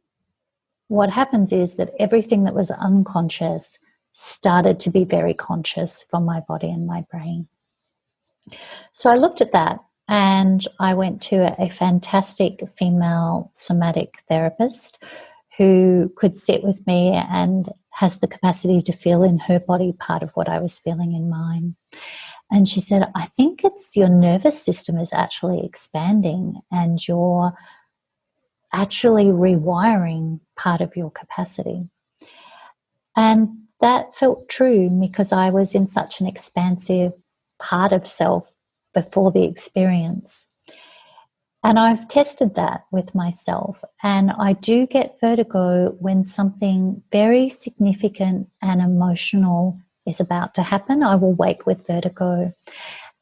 what happens is that everything that was unconscious started to be very conscious for my body and my brain. So I looked at that, and I went to a fantastic female somatic therapist who could sit with me and has the capacity to feel in her body part of what I was feeling in mine. And she said, I think it's your nervous system is actually expanding and you're actually rewiring part of your capacity. And that felt true because I was in such an expansive part of self before the experience. And I've tested that with myself, and I do get vertigo when something very significant and emotional is about to happen. I will wake with vertigo,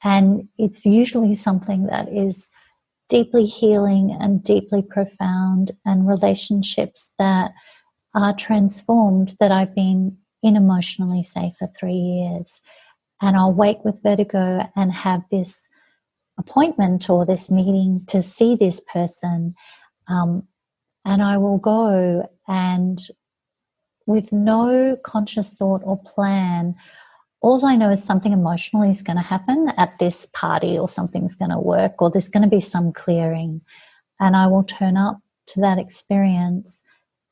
and it's usually something that is deeply healing and deeply profound, and relationships that are transformed that I've been in emotionally, say, for 3 years. And I'll wake with vertigo and have this appointment or this meeting to see this person, and I will go, and with no conscious thought or plan, all I know is something emotionally is going to happen at this party, or something's going to work, or there's going to be some clearing, and I will turn up to that experience,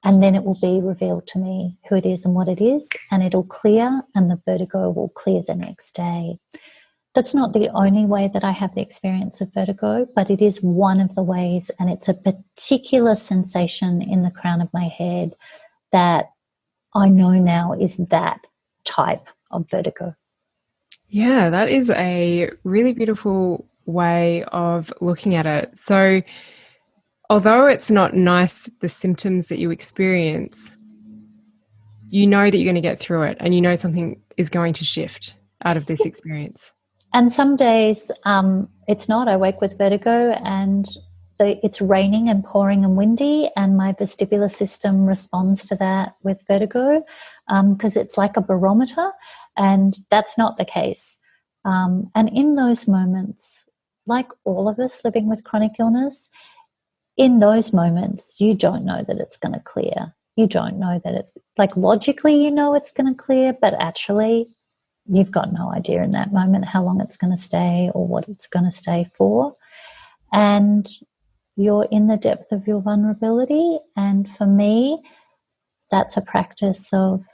and then it will be revealed to me who it is and what it is, and it'll clear, and the vertigo will clear the next day. That's not the only way that I have the experience of vertigo, but it is one of the ways, and it's a particular sensation in the crown of my head that I know now is that type of vertigo. Yeah, that is a really beautiful way of looking at it. So, although it's not nice, the symptoms that you experience, you know that you're going to get through it and you know something is going to shift out of this experience. And some days it's not. I wake with vertigo and it's raining and pouring and windy, and my vestibular system responds to that with vertigo because it's like a barometer, and that's not the case. And in those moments, like all of us living with chronic illness, in those moments, you don't know that it's going to clear. You don't know that it's like logically, you know it's going to clear, but actually, you've got no idea in that moment how long it's going to stay or what it's going to stay for. And you're in the depth of your vulnerability. And for me, that's a practice of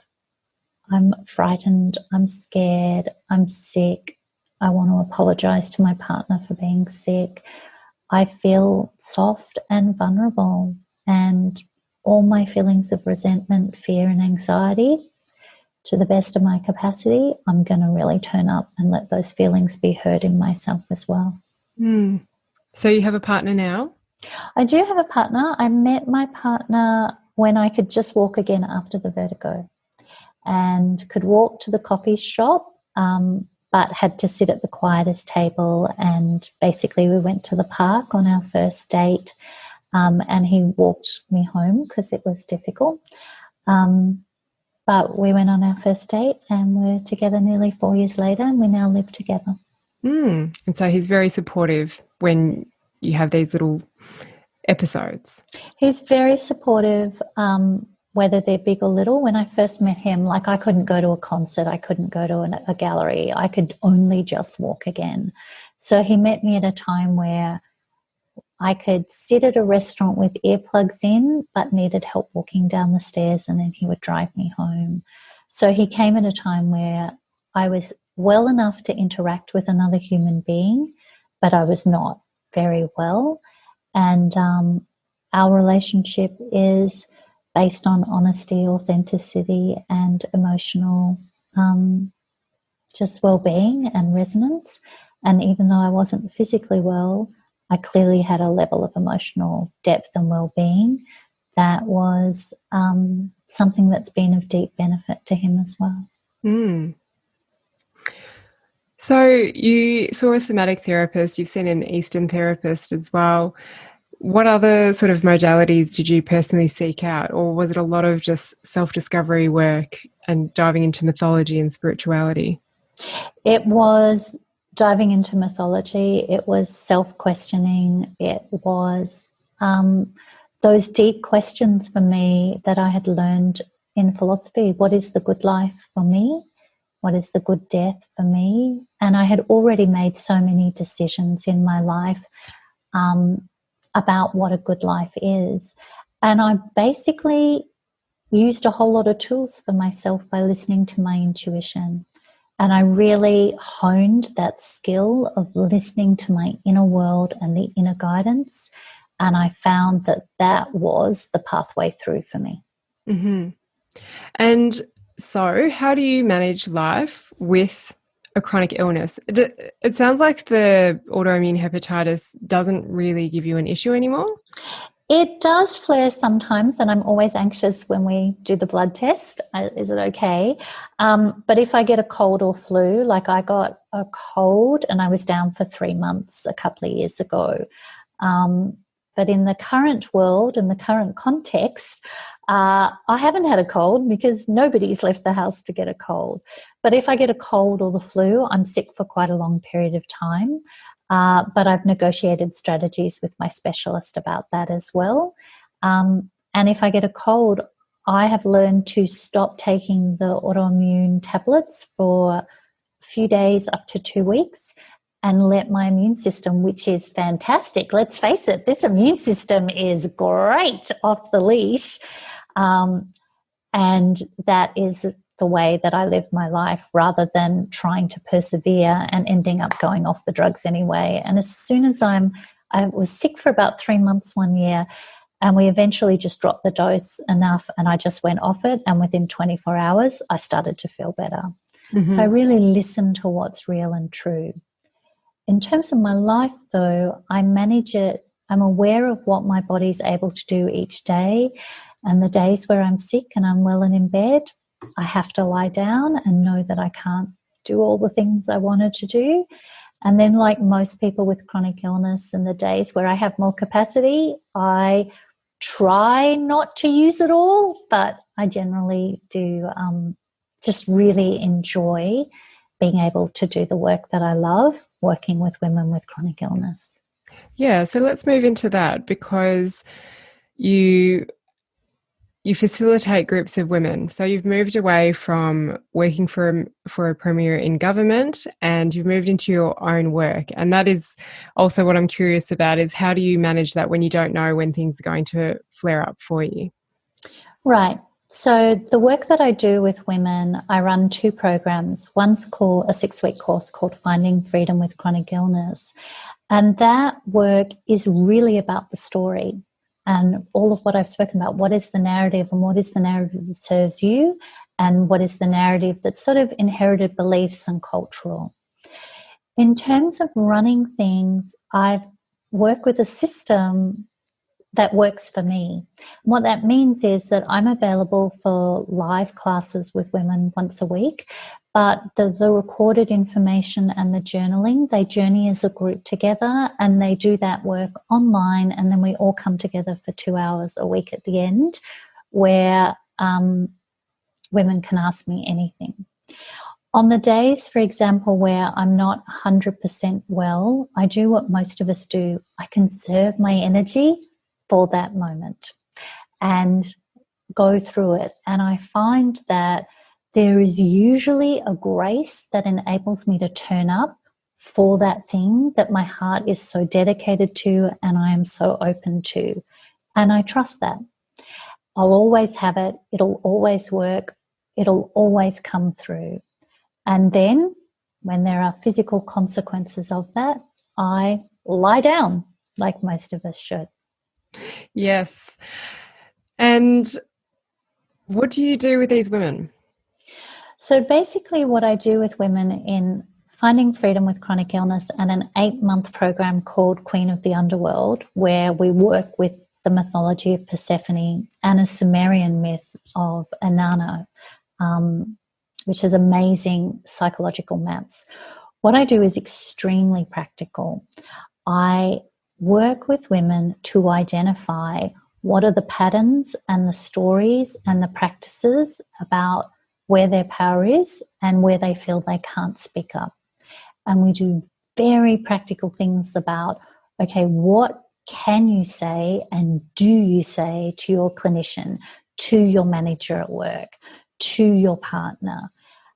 I'm frightened, I'm scared, I'm sick. I want to apologize to my partner for being sick. I feel soft and vulnerable, and all my feelings of resentment, fear, and anxiety, to the best of my capacity, I'm going to really turn up and let those feelings be heard in myself as well. Mm. So you have a partner now? I do have a partner. I met my partner when I could just walk again after the vertigo and could walk to the coffee shop, but had to sit at the quietest table. And basically we went to the park on our first date, and he walked me home because it was difficult. But we went on our first date and we're together nearly 4 years later, and we now live together. And so he's very supportive when you have these little episodes. He's very supportive, whether they're big or little. When I first met him, like I couldn't go to a concert, I couldn't go to a gallery, I could only just walk again. So he met me at a time where I could sit at a restaurant with earplugs in, but needed help walking down the stairs, and then he would drive me home. So he came at a time where I was well enough to interact with another human being, but I was not very well. And our relationship is based on honesty, authenticity, and emotional just well-being and resonance. And even though I wasn't physically well, I clearly had a level of emotional depth and well-being that was something that's been of deep benefit to him as well. Mm. So you saw a somatic therapist, you've seen an Eastern therapist as well. What other sort of modalities did you personally seek out, or was it a lot of just self-discovery work and diving into mythology and spirituality? It was diving into mythology. It was self-questioning. It was those deep questions for me that I had learned in philosophy. What is the good life for me? What is the good death for me? And I had already made so many decisions in my life about what a good life is. And I basically used a whole lot of tools for myself by listening to my intuition. And I really honed that skill of listening to my inner world and the inner guidance. And I found that that was the pathway through for me. Mm-hmm. And so how do you manage life with a chronic illness? It sounds like the autoimmune hepatitis doesn't really give you an issue anymore. It does flare sometimes, and I'm always anxious when we do the blood test. Is it okay? But if I get a cold or flu, like I got a cold and I was down for 3 months a couple of years ago. But in the current world and the current context, I haven't had a cold because nobody's left the house to get a cold. But if I get a cold or the flu, I'm sick for quite a long period of time. But I've negotiated strategies with my specialist about that as well. And if I get a cold, I have learned to stop taking the autoimmune tablets for a few days up to 2 weeks and let my immune system, which is fantastic, let's face it, this immune system is great off the leash. And that is the way that I live my life rather than trying to persevere and ending up going off the drugs anyway. And as soon as I was sick for about 3 months 1 year, and we eventually just dropped the dose enough and I just went off it. And within 24 hours, I started to feel better. So I Mm-hmm. really listen to what's real and true. In terms of my life, though, I manage it. I'm aware of what my body's able to do each day. And the days where I'm sick and unwell and in bed, I have to lie down and know that I can't do all the things I wanted to do. And then, like most people with chronic illness, and the days where I have more capacity, I try not to use it all, but I generally do just really enjoy being able to do the work that I love, working with women with chronic illness. Yeah, so let's move into that because you you facilitate groups of women. So you've moved away from working for a premier in government and you've moved into your own work. And that is also what I'm curious about is how do you manage that when you don't know when things are going to flare up for you? Right. So the work that I do with women, I run 2 programs. One's called a 6-week course called Finding Freedom with Chronic Illness. And that work is really about the story and all of what I've spoken about. What is the narrative and what is the narrative that serves you? And what is the narrative that's sort of inherited beliefs and cultural? In terms of running things, I work with a system that works for me. What that means is that I'm available for live classes with women once a week, but the recorded information and the journaling, they journey as a group together and they do that work online, and then we all come together for 2 hours a week at the end where women can ask me anything. On the days, for example, where I'm not 100% well, I do what most of us do. I conserve my energy for that moment and go through it. And I find that there is usually a grace that enables me to turn up for that thing that my heart is so dedicated to and I am so open to. And I trust that. I'll always have it. It'll always work. It'll always come through. And then when there are physical consequences of that, I lie down like most of us should. Yes. And what do you do with these women? So basically what I do with women in Finding Freedom with Chronic Illness and an 8-month program called Queen of the Underworld, where we work with the mythology of Persephone and a Sumerian myth of Inanna, which has amazing psychological maps. What I do is extremely practical. I work with women to identify what are the patterns and the stories and the practices about where their power is and where they feel they can't speak up. And we do very practical things about, okay, what can you say and do you say to your clinician, to your manager at work, to your partner?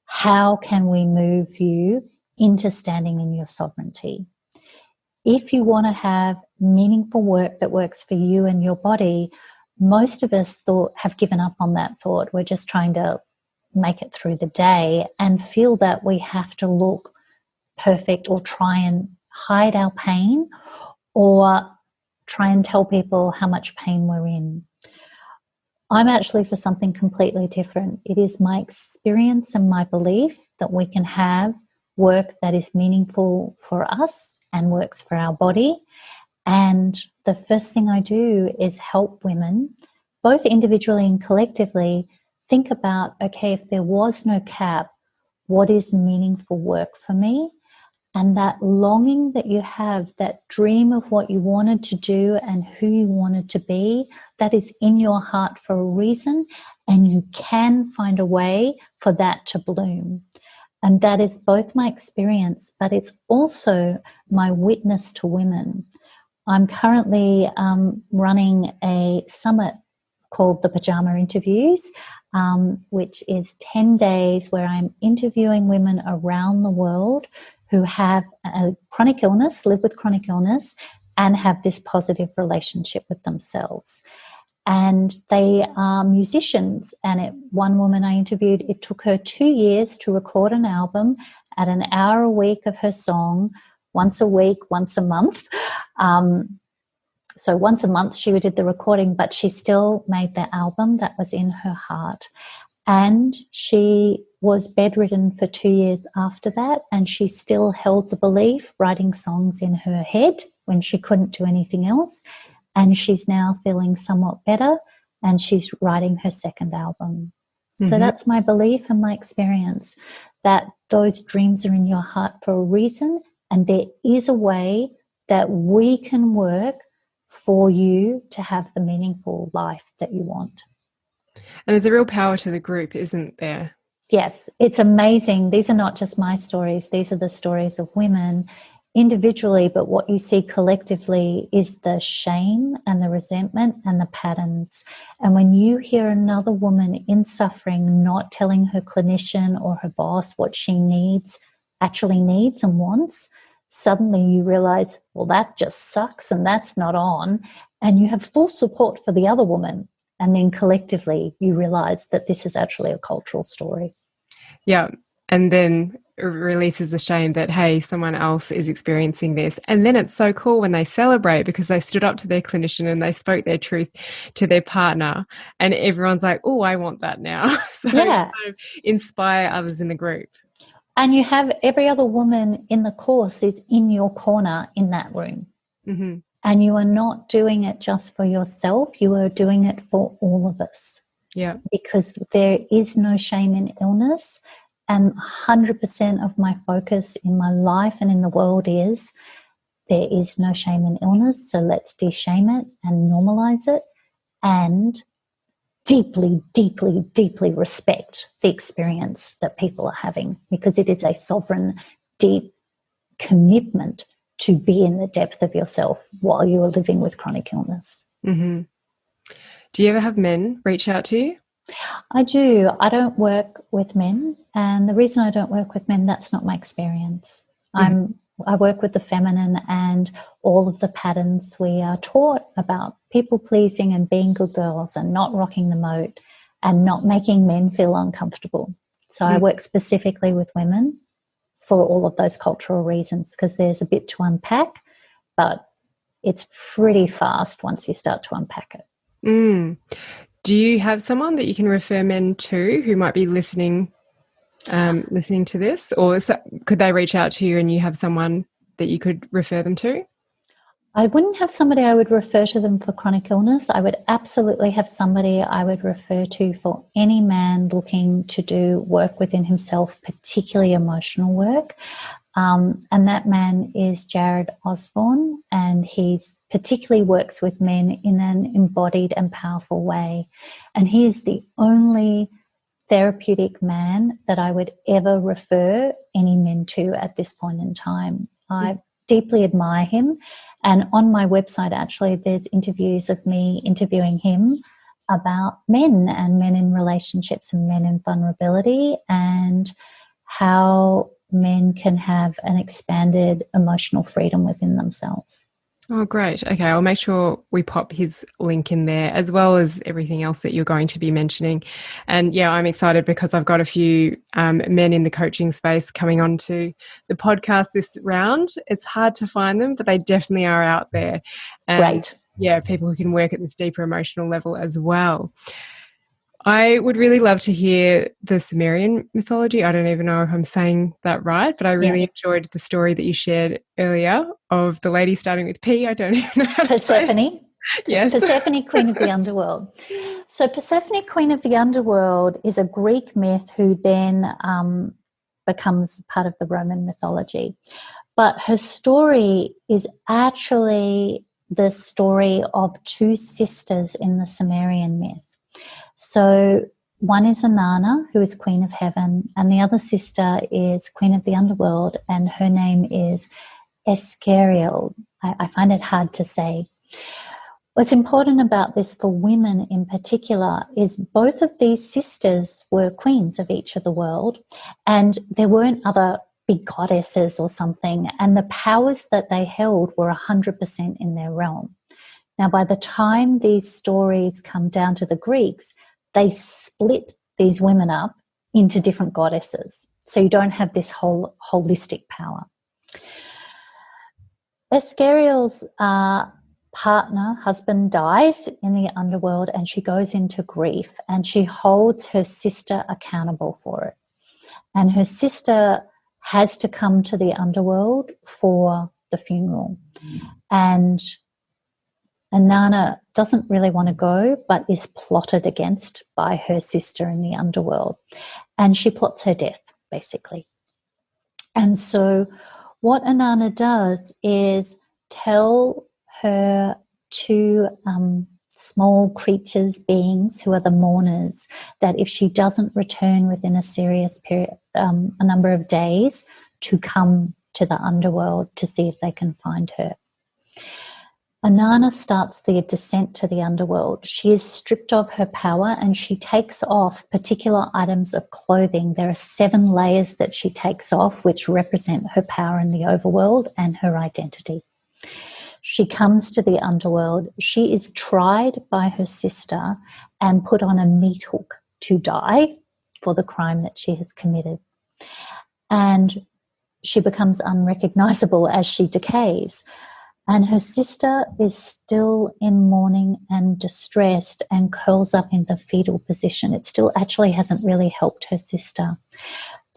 How can we move you into standing in your sovereignty? If you want to have meaningful work that works for you and your body, most of us have given up on that thought. We're just trying to make it through the day and feel that we have to look perfect or try and hide our pain or try and tell people how much pain we're in. I'm actually for something completely different. It is my experience and my belief that we can have work that is meaningful for us and works for our body. And the first thing I do is help women, both individually and collectively, think about, okay, if there was no cap, what is meaningful work for me? And that longing that you have, that dream of what you wanted to do and who you wanted to be, that is in your heart for a reason, and you can find a way for that to bloom. And that is both my experience, but it's also my witness to women. I'm currently running a summit called the Pajama Interviews, which is 10 days where I'm interviewing women around the world who have a chronic illness, live with chronic illness, and have this positive relationship with themselves. And they are musicians. And one woman I interviewed, it took her 2 years to record an album at an hour a week of her song, once a week, once a month. So once a month she did the recording, but she still made the album that was in her heart. And she was bedridden for 2 years after that, and she still held the belief, writing songs in her head when she couldn't do anything else. And she's now feeling somewhat better, and she's writing her second album. So that's my belief and my experience, that those dreams are in your heart for a reason, and there is a way that we can work for you to have the meaningful life that you want. And there's a real power to the group, isn't there? Yes, it's amazing. These are not just my stories. These are the stories of women individually, but what you see collectively is the shame and the resentment and the patterns. And when you hear another woman in suffering not telling her clinician or her boss what she needs, actually needs and wants, suddenly you realize, well, that just sucks and that's not on. And you have full support for the other woman. And then collectively you realize that this is actually a cultural story. Yeah. And then it releases the shame that, hey, someone else is experiencing this. And then it's so cool when they celebrate because they stood up to their clinician and they spoke their truth to their partner. And everyone's like, oh, I want that now. So yeah. kind of inspire others in the group. And you have every other woman in the course is in your corner in that room. Mm-hmm. And you are not doing it just for yourself. You are doing it for all of us. Yeah. Because there is no shame in illness. And 100% of my focus in my life and in the world is there is no shame in illness. So let's de-shame it and normalize it and deeply, deeply, deeply respect the experience that people are having, because it is a sovereign, deep commitment to be in the depth of yourself while you are living with chronic illness. Mm-hmm. Do you ever have men reach out to you? I do. I don't work with men. And the reason I don't work with men, that's not my experience. I work with the feminine and all of the patterns we are taught about people pleasing and being good girls and not rocking the boat and not making men feel uncomfortable. So I work specifically with women for all of those cultural reasons, because there's a bit to unpack, but it's pretty fast once you start to unpack it. Do you have someone that you can refer men to who might be listening to this, or could they reach out to you and you have someone that you could refer them to? I wouldn't have somebody I would refer to them for chronic illness. I would absolutely have somebody I would refer to for any man looking to do work within himself, particularly emotional work. And that man is Jared Osborne, and he particularly works with men in an embodied and powerful way. And he is the only therapeutic man that I would ever refer any men to at this point in time. I deeply admire him. And on my website, actually, there's interviews of me interviewing him about men and men in relationships and men in vulnerability and how men can have an expanded emotional freedom within themselves. Oh, great. Okay, I'll make sure we pop his link in there, as well as everything else that you're going to be mentioning. And yeah, I'm excited because I've got a few men in the coaching space coming on to the podcast this round. It's hard to find them, but they definitely are out there. And Great. Yeah, people who can work at this deeper emotional level as well. I would really love to hear the Sumerian mythology. I don't even know if I'm saying that right, but I really enjoyed the story that you shared earlier of the lady starting with P. I don't even know how to say Persephone. Yes. Persephone, Queen of the Underworld. So Persephone, Queen of the Underworld is a Greek myth who then becomes part of the Roman mythology. But her story is actually the story of two sisters in the Sumerian myth. So one is Inanna, who is Queen of Heaven, and the other sister is Queen of the Underworld, and her name is Escarial. I find it hard to say. What's important about this for women in particular is both of these sisters were queens of each of the world, and there weren't other big goddesses or something, and the powers that they held were 100% in their realm. Now, by the time these stories come down to the Greeks, they split these women up into different goddesses. So you don't have this whole holistic power. Escarial's husband dies in the underworld, and she goes into grief, and she holds her sister accountable for it. And her sister has to come to the underworld for the funeral. And Inanna doesn't really want to go, but is plotted against by her sister in the underworld. And she plots her death, basically. And so what Inanna does is tell her two small creatures, beings who are the mourners, that if she doesn't return within a serious period, a number of days, to come to the underworld to see if they can find her. Inanna starts the descent to the underworld. She is stripped of her power, and she takes off particular items of clothing. There are 7 layers that she takes off, which represent her power in the overworld and her identity. She comes to the underworld. She is tried by her sister and put on a meat hook to die for the crime that she has committed. And she becomes unrecognizable as she decays. And her sister is still in mourning and distressed and curls up in the fetal position. It still actually hasn't really helped her sister.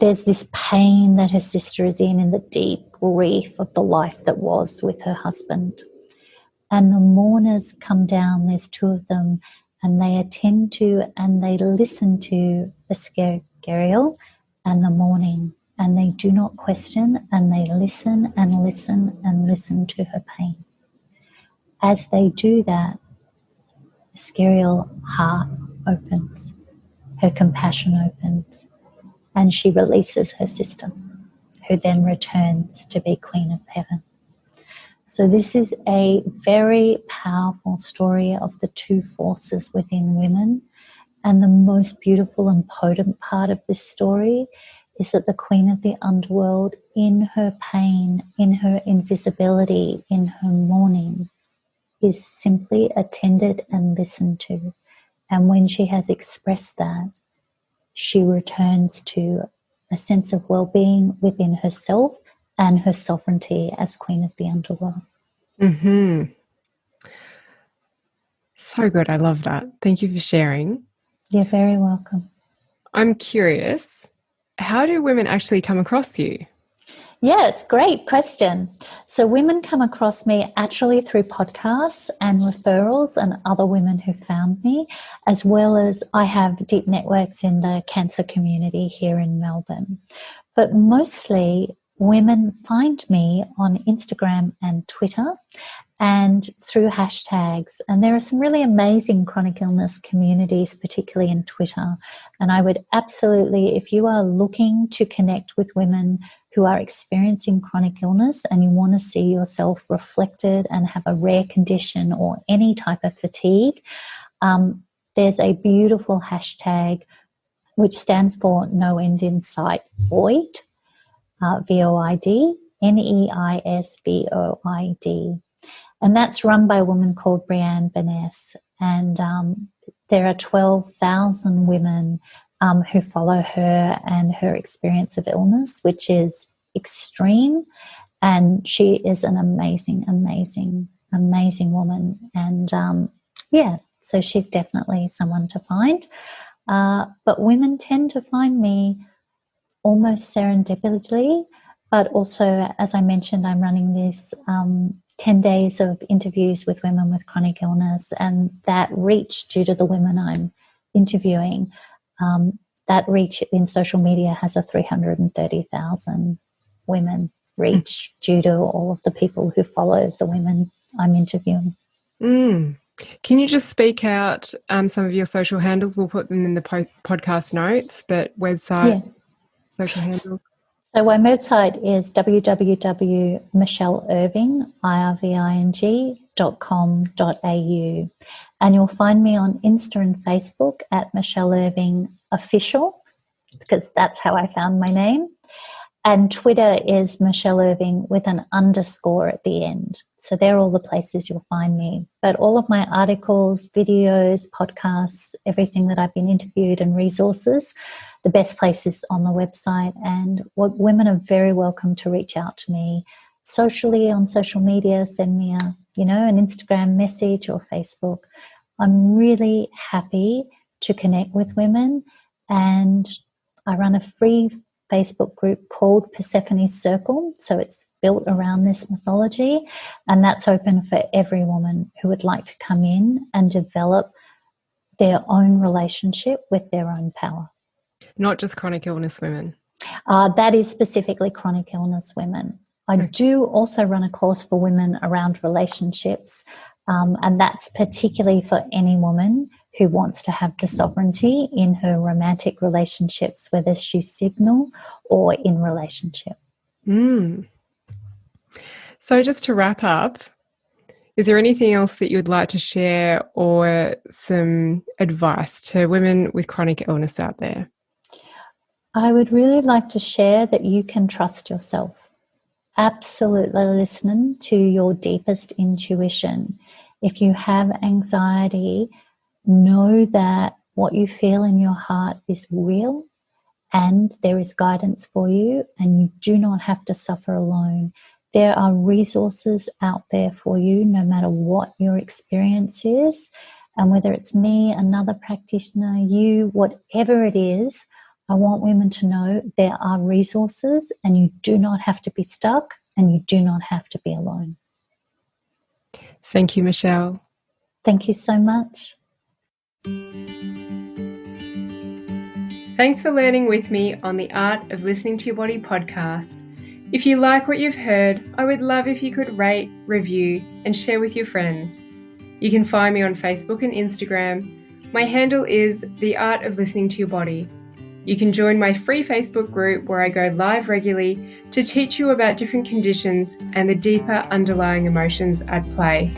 There's this pain that her sister is in the deep grief of the life that was with her husband. And the mourners come down, there's 2 of them, and they attend to and they listen to Escarial and the mourning. And they do not question, and they listen and listen and listen to her pain. As they do that, Escarial's heart opens, her compassion opens, and she releases her sister, who then returns to be Queen of Heaven. So this is a very powerful story of the 2 forces within women. And the most beautiful and potent part of this story is that the Queen of the Underworld, in her pain, in her invisibility, in her mourning, is simply attended and listened to. And when she has expressed that, she returns to a sense of well-being within herself and her sovereignty as Queen of the Underworld. Mm-hmm. So good. I love that. Thank you for sharing. You're very welcome. I'm curious, how do women actually come across you? Yeah, it's a great question. So women come across me actually through podcasts and referrals and other women who found me, as well as I have deep networks in the cancer community here in Melbourne. But mostly women find me on Instagram and Twitter and through hashtags. And there are some really amazing chronic illness communities, particularly in Twitter. And I would absolutely, if you are looking to connect with women who are experiencing chronic illness and you want to see yourself reflected and have a rare condition or any type of fatigue, there's a beautiful hashtag which stands for No End in Sight Void, VOID, NEISVOID. And that's run by a woman called Brianne Burness. And there are 12,000 women who follow her and her experience of illness, which is extreme. And she is an amazing, amazing, amazing woman. And so she's definitely someone to find. But women tend to find me almost serendipitously. But also, as I mentioned, I'm running this 10 days of interviews with women with chronic illness, and that reach, due to the women I'm interviewing, that reach in social media has a 330,000 women reach due to all of the people who follow the women I'm interviewing. Mm. Can you just speak out some of your social handles? We'll put them in the podcast notes, but website, social handle. So my website is www.michelleirving.com.au, and you'll find me on Insta and Facebook at Michelle Irving Official, because that's how I found my name. And Twitter is Michelle Irving with an underscore at the end. So they're all the places you'll find me. But all of my articles, videos, podcasts, everything that I've been interviewed and resources, the best place is on the website. And women are very welcome to reach out to me socially on social media, send me an Instagram message or Facebook. I'm really happy to connect with women, and I run a free Facebook group called Persephone's Circle. So it's built around this mythology, and that's open for every woman who would like to come in and develop their own relationship with their own power. Not just chronic illness women. That is specifically chronic illness women. I do also run a course for women around relationships, and that's particularly for any woman who wants to have the sovereignty in her romantic relationships, whether she's single or in relationship. So just to wrap up, is there anything else that you would like to share or some advice to women with chronic illness out there? I would really like to share that you can trust yourself. Absolutely listen to your deepest intuition. If you have anxiety, know that what you feel in your heart is real and there is guidance for you, and you do not have to suffer alone. There are resources out there for you, no matter what your experience is. And whether it's me, another practitioner, you, whatever it is, I want women to know there are resources and you do not have to be stuck and you do not have to be alone. Thank you, Michelle. Thank you so much. Thanks for learning with me on the Art of Listening to Your Body podcast. If you like what you've heard, I would love if you could rate, review, and share with your friends. You can find me on Facebook and Instagram. My handle is The Art of Listening to Your Body. You can join my free Facebook group where I go live regularly to teach you about different conditions and the deeper underlying emotions at play.